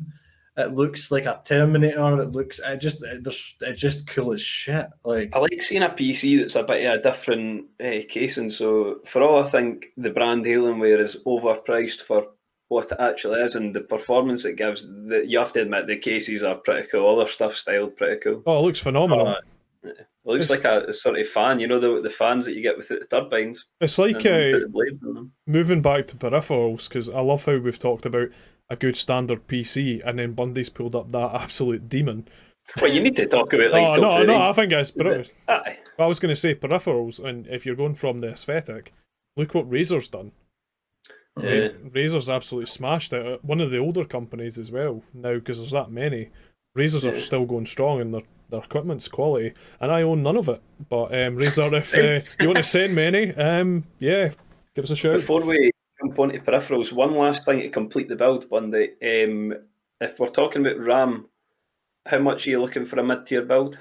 It looks like a Terminator. It's just cool as shit. Like, I like seeing a PC that's a bit of a different casing. So for all I think the brand Alienware is overpriced for what it actually is and the performance it gives, you have to admit the cases are pretty cool. All their stuff styled pretty cool. Oh, it looks phenomenal. It looks like a sort of fan, the fans that you get with the turbines. It's like the blades in them. moving back to peripherals, because I love how we've talked about a good standard PC, and then Bundy's pulled up that absolute demon. Well, you need to talk about I think it's brilliant. Aye. I was going to say peripherals, and if you're going from the aesthetic, look what Razer's done. Yeah. Razer's absolutely smashed it. One of the older companies as well now, because there's that many. Razers are still going strong, and their equipment's quality, and I own none of it. But Razer, if you want to send me any, yeah, give us a shout. Before we jump onto peripherals, one last thing to complete the build, Bundy. If we're talking about RAM, how much are you looking for a mid-tier build?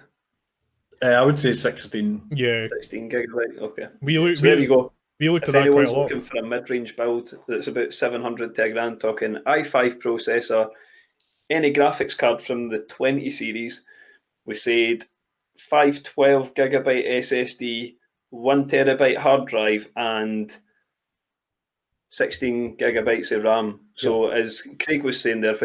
I would say 16. Yeah, 16 gigabyte. Okay. There you go. We looked If at that quite anyone's a lot. looking for a mid-range build that's about 700 to a grand, talking i5 processor, any graphics card from the 20 series, we said 512 gigabyte SSD, 1 terabyte hard drive, and 16 gigabytes of RAM. So as Craig was saying there,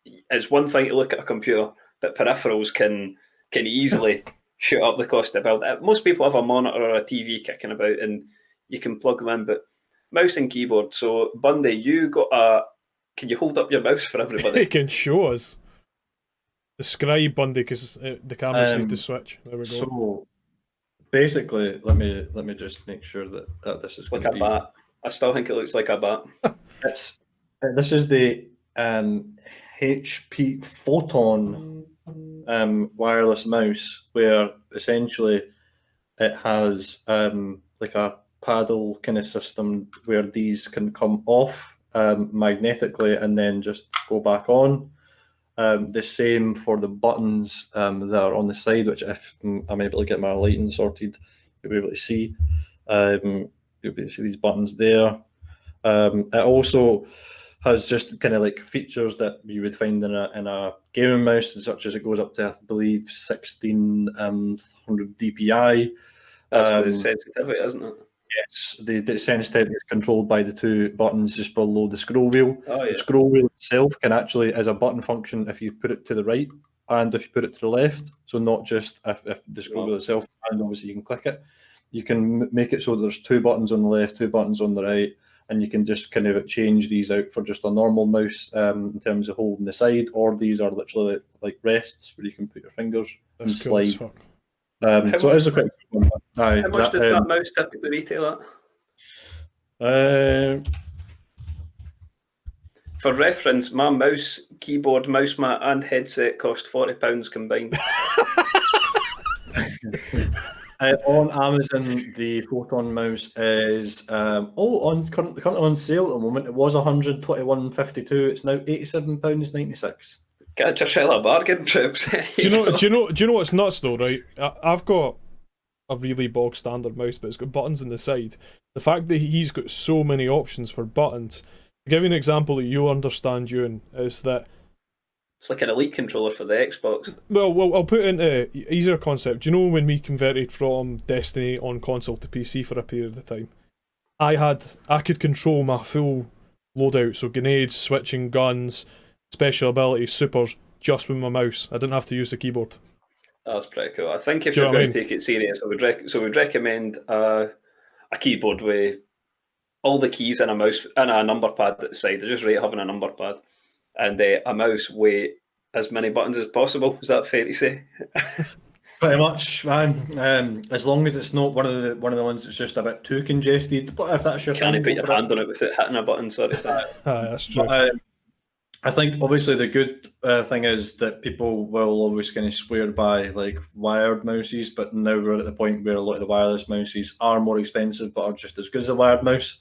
it's one thing to look at a computer, but peripherals can easily shoot up the cost of build. Most people have a monitor or a TV kicking about, and you can plug them in. But mouse and keyboard. So Bundy, you got a. Can you hold up your mouse for everybody? You can show us. Describe Bundy, because the cameras need to switch. There we go. So basically, let me just make sure that this is It's like a bat. I still think it looks like a bat. This is the HP Photon wireless mouse, where essentially it has like a paddle kind of system where these can come off magnetically and then just go back on. The same for the buttons that are on the side, which if I'm able to get my lighting sorted, you'll be able to see. You'll be able to see these buttons there. It also has just kind of like features that you would find in a gaming mouse, such as it goes up to, I believe, 1600 DPI. That's the sensitivity, isn't it? Yes, the sensitivity is controlled by the two buttons just below the scroll wheel. Oh, yeah. The scroll wheel itself can actually, as a button function, if you put it to the right and if you put it to the left, so not just if the scroll wheel itself, and obviously you can click it. You can make it so there's two buttons on the left, two buttons on the right, and you can just kind of change these out for just a normal mouse in terms of holding the side, or these are literally like rests where you can put your fingers and That's cool as slide. fuck. So it is a quick one. Aye, How much does that mouse typically retail at? For reference, my mouse, keyboard, mouse mat, and headset cost £40 combined. On Amazon, the Photon mouse is currently on sale at the moment. It was £121.52. It's now £87.96. Catch yourself a bargain, trips. Do you know what's nuts though, right? I've got a really bog standard mouse, but it's got buttons on the side. The fact that he's got so many options for buttons. To give you an example that you'll understand, Ewan, is that it's like an Elite controller for the Xbox. Well, I'll put it into easier concept. Do you know when we converted from Destiny on console to PC for a period of time? I could control my full loadout, so grenades, switching, guns, special abilities, supers, just with my mouse. I didn't have to use the keyboard. That's pretty cool. I think if Do you you're know what going to take it serious, we'd recommend a keyboard with all the keys and a mouse and a number pad at the side. They're just right having a number pad. And a mouse with as many buttons as possible. Is that fair to say? Pretty much, man. As long as it's not one of the ones that's just a bit too congested. But if that's your Can't thing, put your hand on it without hitting a button. Sorry. That's true. But, I think obviously the good thing is that people will always kind of swear by like wired mouses, but now we're at the point where a lot of the wireless mouses are more expensive but are just as good as a wired mouse.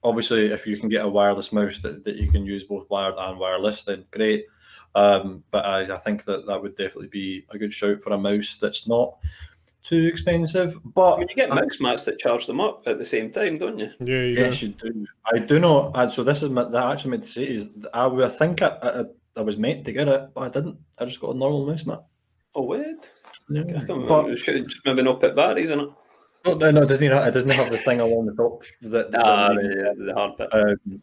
obviously, if you can get a wireless mouse that you can use both wired and wireless, then great. But I think that would definitely be a good shout for a mouse that's not too expensive. But I mean, you get mouse mats that charge them up at the same time, don't you? Yeah, you yes, do. you do. I do not. So this is that I actually meant to say is I think I was meant to get it, but I didn't. I just got a normal mouse mat. Oh, wait. Yeah. I can't remember. But We should maybe not put batteries in it. no, it doesn't. It doesn't have the thing along the top that would even. The hard bit.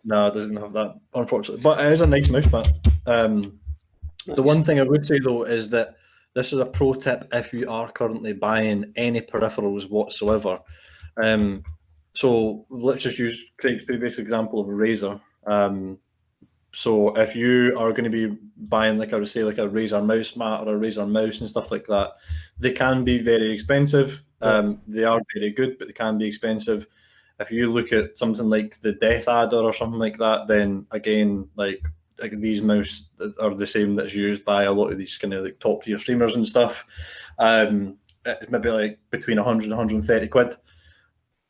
No, it doesn't have that, unfortunately. But it is a nice mouse mat. The one thing I would say though is that this is a pro tip if you are currently buying any peripherals whatsoever. So let's just use Craig's previous example of Razer. So if you are going to be buying, like I would say, like a Razer mouse mat or a Razer mouse and stuff like that, they can be very expensive. They are very good, but they can be expensive. If you look at something like the Death Adder or something like that, then again, like these mouse are the same that's used by a lot of these kind of like top tier streamers and stuff. It's maybe like between 100 and 130 quid.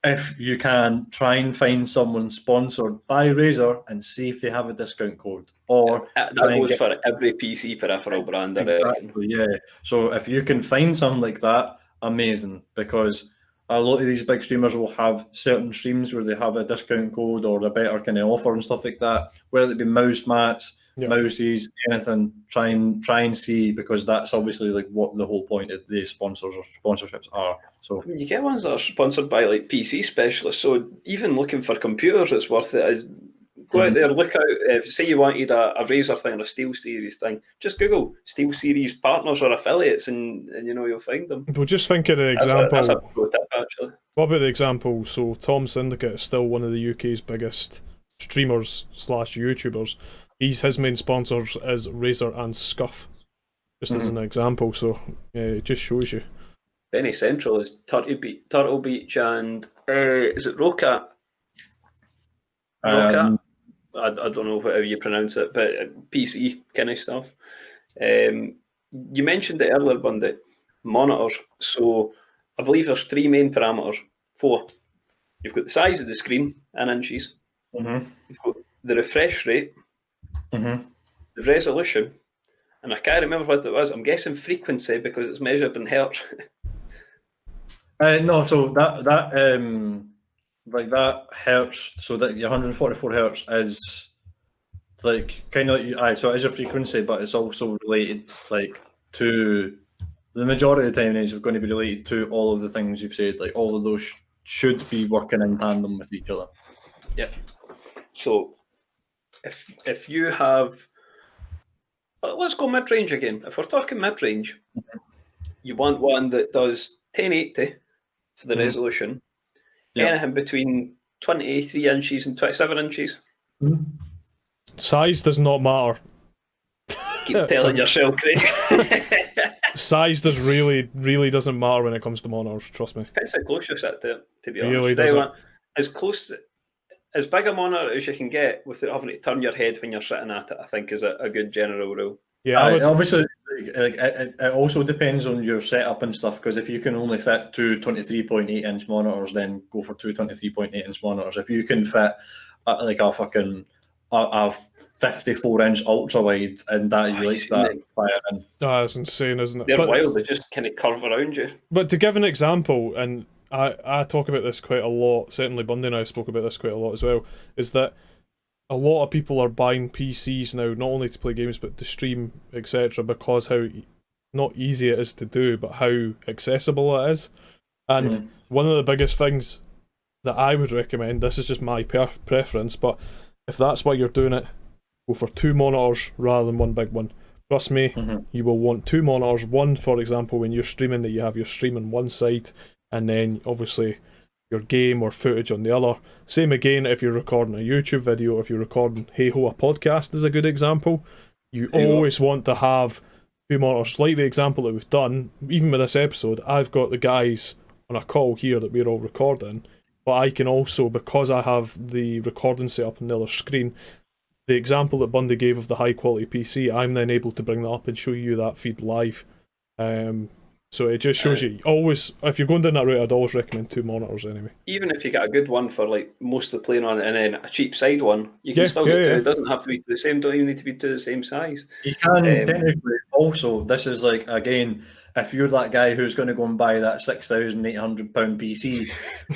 If you can try and find someone sponsored by Razer and see if they have a discount code, or That goes for every PC peripheral brand. Exactly, yeah. So if you can find something like that, amazing, because a lot of these big streamers will have certain streams where they have a discount code or a better kind of offer and stuff like that, whether it be mouse mats, mouses, anything. Try and see, because that's obviously like what the whole point of the sponsorships are. So I mean, you get ones that are sponsored by like PC specialists. So even looking for computers, it's worth it. Is go out there, look out. Say you wanted a Razer thing or a SteelSeries thing, just Google SteelSeries partners or affiliates, and you'll find them. We'll just think of the example. That's a pro tip, actually. What about the example? So Tom Syndicate is still one of the UK's biggest streamers / YouTubers. His main sponsors is Razer and Scuff, just as an example. So it just shows you. Benny Central is Turtle Beach, and is it Rocat? Rocat? I don't know however you pronounce it, but PC kind of stuff. You mentioned it earlier, Bundy. Monitors. So I believe there's 3 main parameters. 4. You've got the size of the screen in inches. You've got the refresh rate, the resolution, and I can't remember what it was. I'm guessing frequency because it's measured in hertz. No, so that like that hertz, so that your 144 hertz is like kind of like so it is a frequency, but it's also related like to the majority of the time. It's going to be related to all of the things you've said. Like all of those should be working in tandem with each other. Yeah. So if you have, let's go mid range again. If we're talking mid range, you want one that does 1080 for the resolution. Anything between 23 inches and 27 inches. Size does not matter. Keep telling yourself, Craig. Size really doesn't matter when it comes to monitors, trust me. Depends how close you sit to it, to be honest. Really doesn't. As big a monitor as you can get without having to turn your head when you're sitting at it, I think is a good general rule. Yeah, obviously, it also depends on your setup and stuff, because if you can only fit 2 23.8-inch monitors, then go for 2 23.8-inch monitors. If you can fit like a fucking a 54-inch ultra wide and that you like that, that's insane, isn't it? They're wild. They just kind of curve around you. But to give an example, and I talk about this quite a lot, certainly Bundy and I spoke about this quite a lot as well, is that a lot of people are buying PCs now, not only to play games but to stream, etc., because how not easy it is to do, but how accessible it is. And one of the biggest things that I would recommend, this is just my preference, but if that's why you're doing it, go for 2 monitors rather than one big one. Trust me, you will want 2 monitors. One, for example, when you're streaming, that you have your stream on one side, and then obviously your game or footage on the other. Same again if you're recording a YouTube video, or if you're recording a podcast is a good example. You always want to have 2 monitors. Like the example that we've done, even with this episode, I've got the guys on a call here that we're all recording, but I can also, because I have the recording set up on the other screen, the example that Bundy gave of the high quality PC, I'm then able to bring that up and show you that feed live. So it just shows you always, if you're going down that route, I'd always recommend 2 monitors anyway. Even if you get a good one for like most of the playing on it, and then a cheap side one, you can still get 2. It doesn't have to be the same. Don't even need to be 2 the same size. You can technically also. This is like, again, if you're that guy who's going to go and buy that £6,800 PC,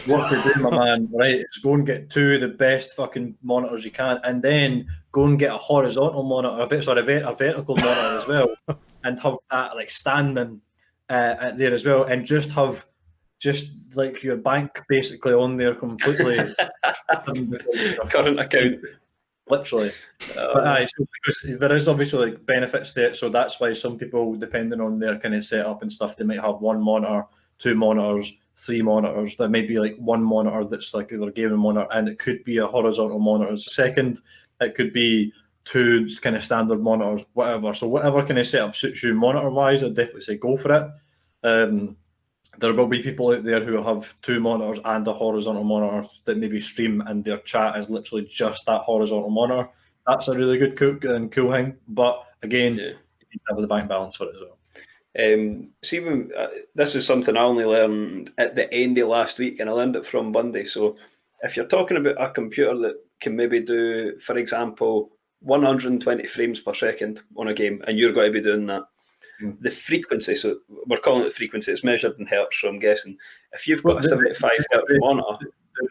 what to do, my man? Right, is go and get 2 of the best fucking monitors you can, and then go and get a horizontal monitor, a vertical monitor as well, and have that like standing there as well, and just have like your bank basically on there completely current account. Literally. But so because there is obviously like benefits to it, so that's why some people, depending on their kind of setup and stuff, they might have 1 monitor, 2 monitors, 3 monitors. There may be like 1 monitor that's like their gaming monitor, and it could be a horizontal monitor as a second. It could be 2 kind of standard monitors, whatever. So whatever kind of setup suits you monitor wise, I'd definitely say go for it. There will be people out there who have 2 monitors and a horizontal monitor that maybe stream, and their chat is literally just that horizontal monitor. That's a really good cool thing. But again, you need to have the bank balance for it as well. See, when, this is something I only learned at the end of last week, and I learned it from Bundy. So if you're talking about a computer that can maybe do, for example, 120 frames per second on a game, and you're going to be doing that, the frequency, so we're calling it frequency, it's measured in hertz, so I'm guessing if you've got a 75 hertz monitor,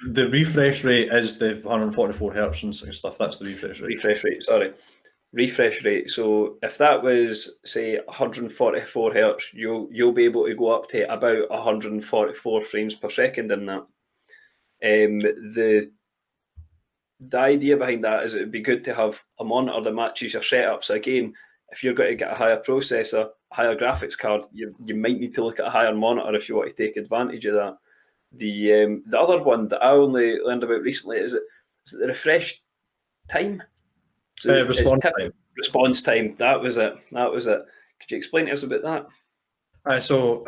the refresh rate is the 144 hertz and stuff. That's the refresh rate. Refresh rate. So if that was, say, 144 hertz, you'll be able to go up to about 144 frames per second in that. The idea behind that is it would be good to have a monitor that matches your setup. So again, if you're going to get a higher processor, higher graphics card, you might need to look at a higher monitor if you want to take advantage of that. The other one that I only learned about recently is the refresh time. So response time. That was it. Could you explain to us about that? So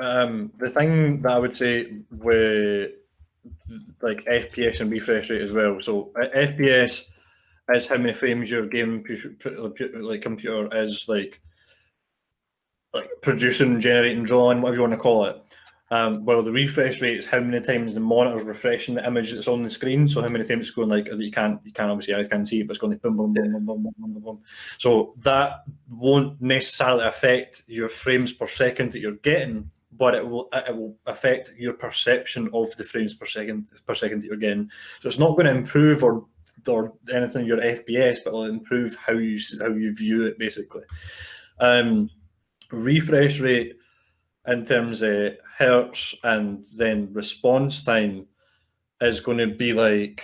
the thing that I would say with like FPS and refresh rate as well. So FPS is how many frames your game like computer is like producing, generating, drawing, whatever you want to call it. Well, the refresh rate is how many times the monitor's refreshing the image that's on the screen. So how many times it's going like you can't obviously eyes can't see it, but it's going like boom, boom, boom, boom, boom, boom, boom, boom. So that won't necessarily affect your frames per second that you're getting, but it will affect your perception of the frames per second that you're getting. So it's not going to improve or anything in your FPS, but it'll improve how you view it basically. Refresh rate in terms of hertz and then response time is going to be like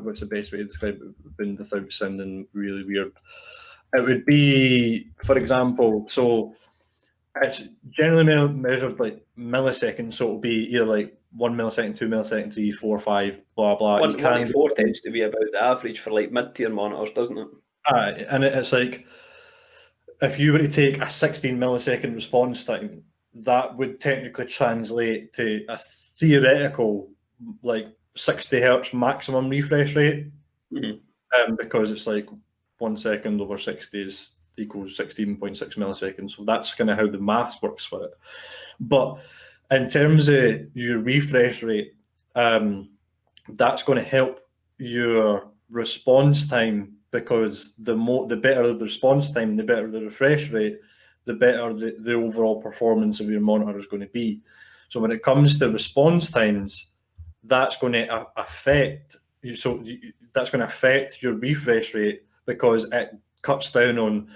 what's the best way to describe it without sounding really weird? It would be, for example, so it's generally measured like milliseconds, so it'll be either like 1 millisecond, 2 milliseconds, 3, 4, 5, blah blah. 124 tends to be about the average for like mid-tier monitors, doesn't it? And it's like if you were to take a 16 millisecond response time, that would technically translate to a theoretical like 60 hertz maximum refresh rate, because it's like 1 second over 60 is equals 16.6 milliseconds. So that's kind of how the math works for it. But in terms of your refresh rate, that's going to help your response time, because the better the response time, the better the refresh rate, the better the overall performance of your monitor is going to be. So when it comes to response times, that's going to affect you. So that's going to affect your refresh rate, because it cuts down on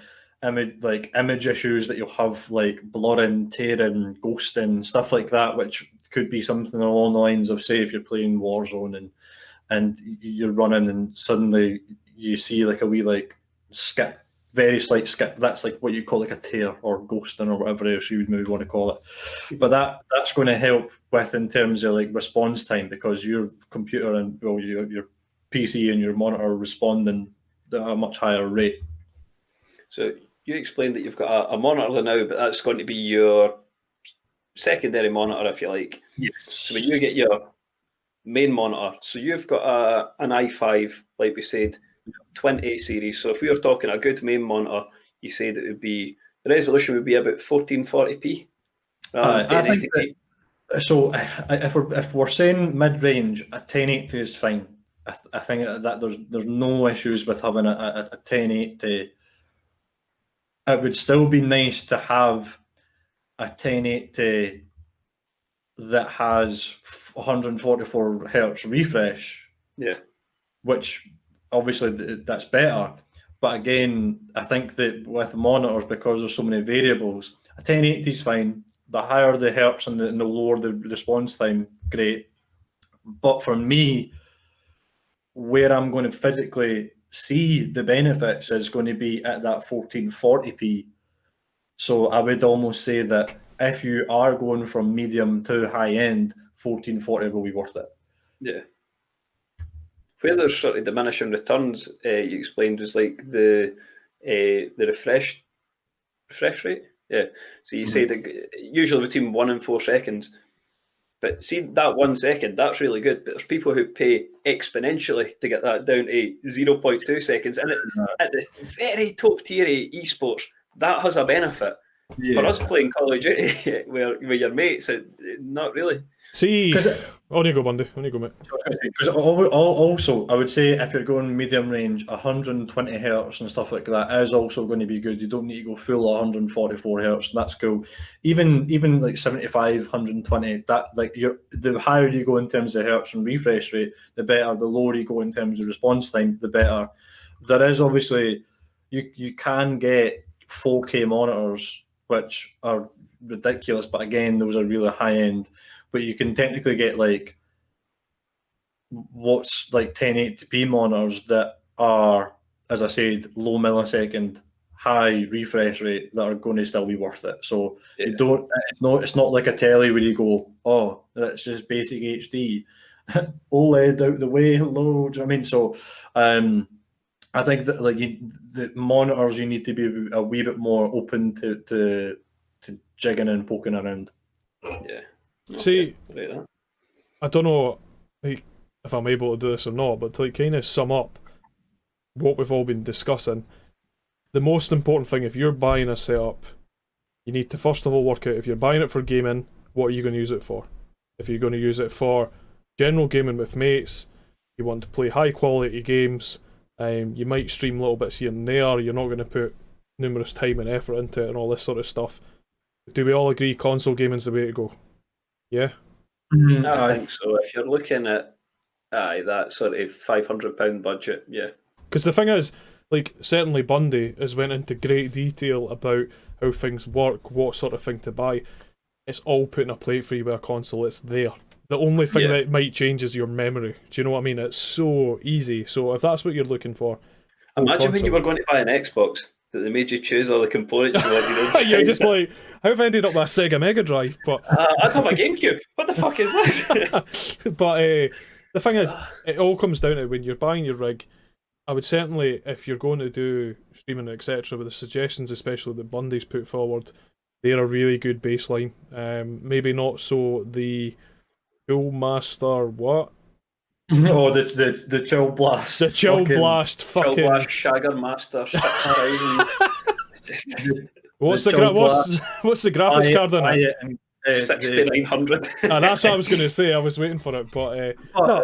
image issues that you'll have, like blurring, tearing, ghosting, stuff like that, which could be something along the lines of, say, if you're playing Warzone and you're running and suddenly you see like a wee like skip, very slight skip. That's like what you call like a tear or ghosting or whatever else you would maybe want to call it. But that's going to help with in terms of like response time, because your computer and your PC and your monitor are responding at a much higher rate. So you explained that you've got a monitor now, but that's going to be your secondary monitor, if you like. Yes. So when you get your main monitor, so you've got an i5, like we said, 20 series. So if we were talking a good main monitor, you said it would be, the resolution would be about 1440p. I think that, so. If we're saying mid range, a 1080 is fine. I think that there's no issues with having a 1080. It would still be nice to have a 1080 that has 144 hertz refresh. Yeah. Which obviously that's better. But again, I think that with monitors, because there's so many variables, a 1080 is fine. The higher the hertz and the lower the response time, great. But for me, where I'm going to physically see the benefits is going to be at that 1440p. So I would almost say that if you are going from medium to high end, 1440 will be worth it. Yeah. Where there's sort of diminishing returns, you explained, was like the refresh rate. Yeah. So you say that usually between 1 and 4 seconds. But see, that 1 second, that's really good. But there's people who pay exponentially to get that down to 0.2 seconds. And at the very top tier of esports, that has a benefit. Yeah. For us playing Call of Duty with your mates, not really. See, on you go, Bundy. On you go, mate. Because also, I would say if you're going medium range, 120 hertz and stuff like that is also going to be good. You don't need to go full 144 hertz. That's cool. Even like 75, 120. That like the higher you go in terms of hertz and refresh rate, the better. The lower you go in terms of response time, the better. There is obviously you can get 4K monitors, which are ridiculous, but again, those are really high end. But you can technically get like what's like 1080p monitors that are, as I said, low millisecond, high refresh rate that are going to still be worth it. So you don't. It's not like a telly where you go, oh, that's just basic HD, OLED out the way. Hello, do you know what I mean? So I think that like the monitors, you need to be a wee bit more open to jigging and poking around. Yeah. Okay. See, I don't know like, if I'm able to do this or not, but to like kind of sum up what we've all been discussing, the most important thing, if you're buying a setup, you need to first of all work out if you're buying it for gaming, what are you going to use it for? If you're going to use it for general gaming with mates, you want to play high quality games, you might stream little bits here and there, you're not going to put numerous time and effort into it and all this sort of stuff. Do we all agree console gaming's the way to go? Yeah? I think so. If you're looking at that sort of £500 budget, yeah. Because the thing is, like, certainly Bundy has went into great detail about how things work, what sort of thing to buy. It's all put in a plate for you with a console. It's there. The only thing that might change is your memory. Do you know what I mean? It's so easy. So if that's what you're looking for, imagine when you were going to buy an Xbox that they made you choose all the components you wanted inside. You're just like, how have I ended up with a Sega Mega Drive? But I'd have a GameCube. What the fuck is this? But the thing is, it all comes down to when you're buying your rig. I would certainly, if you're going to do streaming, etc., with the suggestions, especially that Bundy's put forward, they're a really good baseline. Maybe not so the Cool Master what? Oh, the Chill Blast. The Chill Blast fucking... Chill Blast Shagger Master 6000. What's the graphics card in it? 6900. That's what I was going to say. I was waiting for it, but...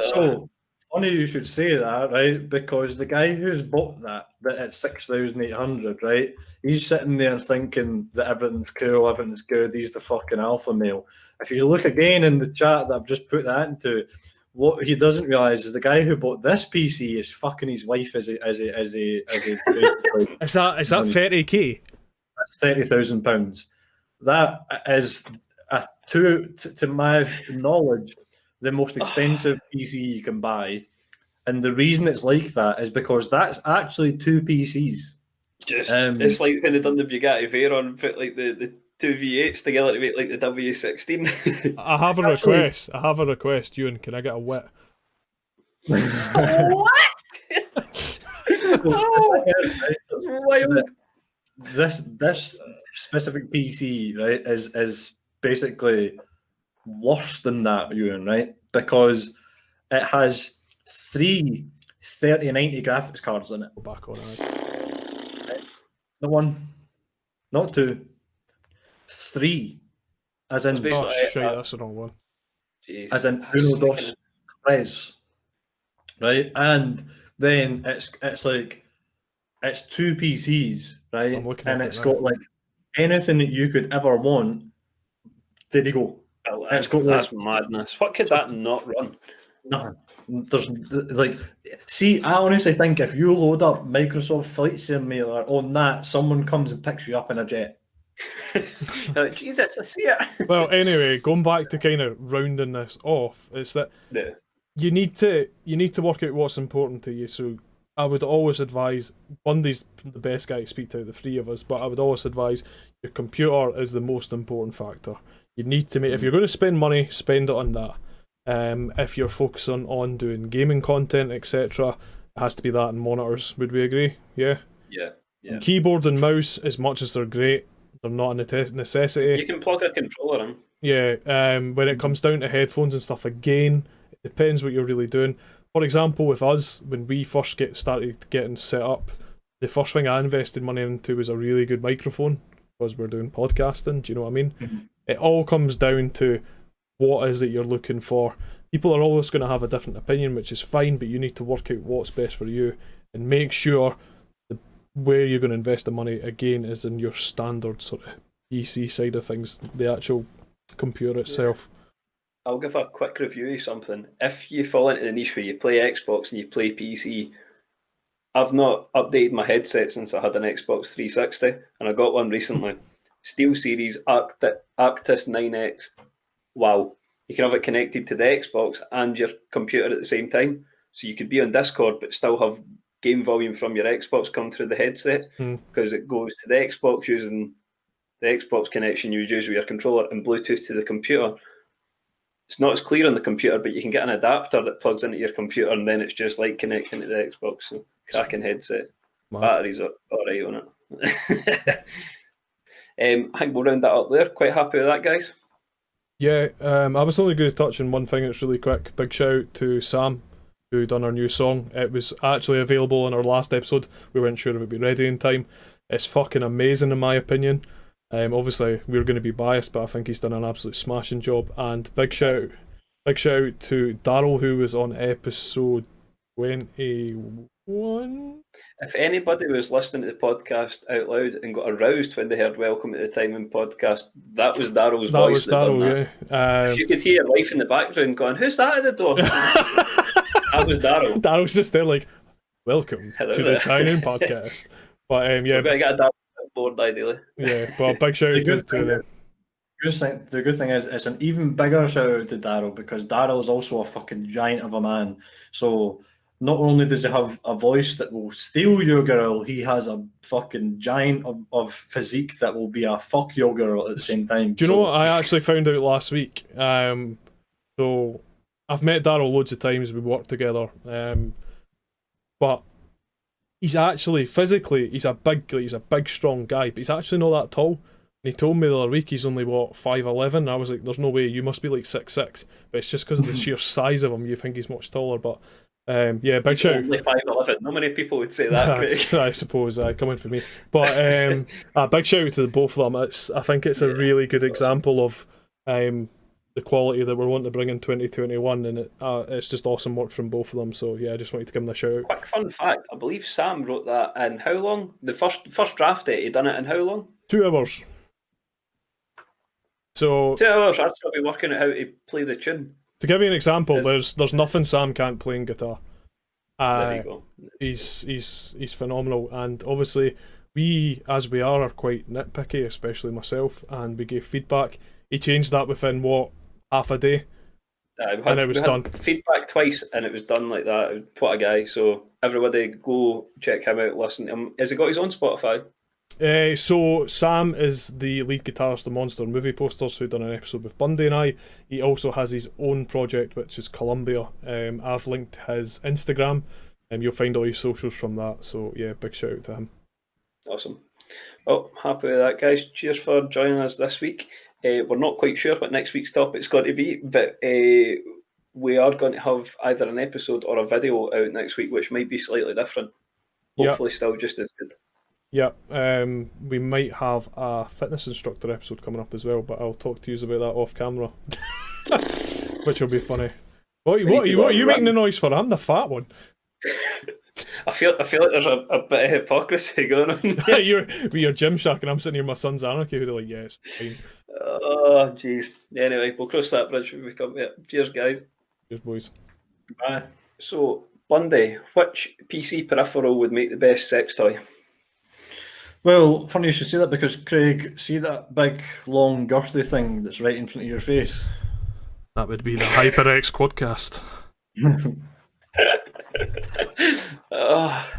So, funny you should say that, right? Because the guy who's bought that at 6,800, right? He's sitting there thinking that everything's cool, everything's good, he's the fucking alpha male. If you look again in the chat that I've just put that into, what he doesn't realise is the guy who bought this PC is fucking his wife as a Is that 30k? That's £30,000. That is, to my knowledge, the most expensive PC you can buy. And the reason it's like that is because that's actually two PCs. It's like when they done the Bugatti Veyron, put like the two V8s together to make like the W16. I have a request, Ewan. Can I get a wet? What? This specific PC, right, is basically worse than that, Ewan, right? Because it has 3 3090 graphics cards in it. Go back on it. Not 1, not 2, 3. as in Basically, Oh shit, that's the wrong one. jeez. as in uno dos tres, right? And then it's like it's two PCs, right? I'm looking And at it it's now. got like anything that you could ever want. There you go. Oh, It's got like that's madness. What could that not run? nothing. There's like, see, I honestly think if you load up Microsoft Flight Simulator on that, someone comes and picks you up in a jet. You're like, Jesus, I see it. Well, anyway, going back to kind of rounding this off, it's that Yeah. you need to work out what's important to you. So I would always advise, Bundy's the best guy to speak to out of the three of us, but I would always advise your computer is the most important factor. You need to make, if you're going to spend money, spend it on that. If you're focusing on doing gaming content, etc., it has to be that and monitors. Would we agree? Yeah. Yeah. Yeah. Keyboard and mouse, as much as they're great, they're not a necessity. You can plug a controller in. Yeah, when it comes down to headphones and stuff, again, it depends what you're really doing. For example, with us, when we first started getting set up, the first thing I invested money into was a really good microphone because we're doing podcasting. Do you know what I mean? Mm-hmm. It all comes down to what is it you're looking for. People are always going to have a different opinion, which is fine, but you need to work out what's best for you and make sure where you're going to invest the money again is in your standard sort of PC side of things, the actual computer itself. I'll give a quick review of something. If you fall into the niche where you play Xbox and you play PC, I've not updated my headset since I had an Xbox 360, and I got one recently. SteelSeries Arctis 9X. Wow. You can have it connected to the Xbox and your computer at the same time. So you could be on Discord but still have game volume from your Xbox come through the headset because it goes to the Xbox using the Xbox connection you would use with your controller and Bluetooth to the computer. It's not as clear on the computer, but you can get an adapter that plugs into your computer and then it's just like connecting to the Xbox. So cracking headset. Mad. Batteries are alright on it. I think we'll round that up there. Quite happy with that, guys. Yeah, I was only going to touch on one thing that's really quick. Big shout out to Sam, who done our new song. It was actually available in our last episode. We weren't sure if it would be ready in time. It's fucking amazing in my opinion. Obviously we're going to be biased, but I think he's done an absolute smashing job. And big shout out to Daryl, who was on episode 21. If anybody was listening to the podcast out loud and got aroused when they heard "Welcome to the Timing Podcast," that was Daryl's That voice. was Daryl, yeah. If you could hear your wife in the background going, "Who's that at the door?" That was Daryl. Daryl's just there like, "Welcome Hello to there." the Timing Podcast." But yeah, We're going to get a Daryl board ideally. yeah. But big shout out to them. The good thing is it's an even bigger shout out to Daryl because Daryl is also a fucking giant of a man. So not only does he have a voice that will steal your girl, he has a fucking giant of physique that will be a fuck your girl at the same time. Do you know what I actually found out last week? So I've met Daryl loads of times. We worked together, but he's actually physically he's a big strong guy, but he's actually not that tall. And he told me the other week he's only 5'11". I was like, "There's no way, you must be like 6'6". But it's just because of the sheer size of him, you think he's much taller. But yeah, big shout. Only 5'11". Not many people would say that. Craig. I suppose coming for me, but a big shout out to the both of them. I think it's a really good example of the quality that we're wanting to bring in 2021, and it's just awesome work from both of them. So yeah, I just wanted to give them a shout out. Quick fun fact: I believe Sam wrote that in how long? The first draft date, he done it in how long? 2 hours. So 2 hours. I'd still be working out how to play the tune. to give you an example, there's nothing Sam can't play in guitar. There you go. He's phenomenal, and obviously we, as we are quite nitpicky, especially myself, and we gave feedback. He changed that within half a day, and it was done. Feedback twice, and it was done like that. What a guy! So everybody, go check him out. Listen to him. Has he got his own Spotify? So Sam is the lead guitarist of Monster Movie Posters, who done an episode with Bundy and I. He also has his own project, which is Columbia. I've linked his Instagram, and you'll find all his socials from that. So yeah, big shout out to him. Awesome. Well, happy with that, guys. Cheers for joining us this week. We're not quite sure what next week's topic's going to be, but we are going to have either an episode or a video out next week, which might be slightly different. Hopefully, still just as good. Yeah, we might have a fitness instructor episode coming up as well, but I'll talk to you about that off camera, which will be funny. What are you making the noise for? I'm the fat one. I feel like there's a bit of hypocrisy going on. You're with your Gymshark, and I'm sitting here with my Son's Anarchy, who's like, yes, fine. Oh, jeez. Anyway, we'll cross that bridge when we come to it. Cheers, guys. Cheers, boys. Bye. So, Bundy, which PC peripheral would make the best sex toy? Well, funny you should say that, because Craig, see that big, long, girthy thing that's right in front of your face? That would be the HyperX Quadcast. Oh,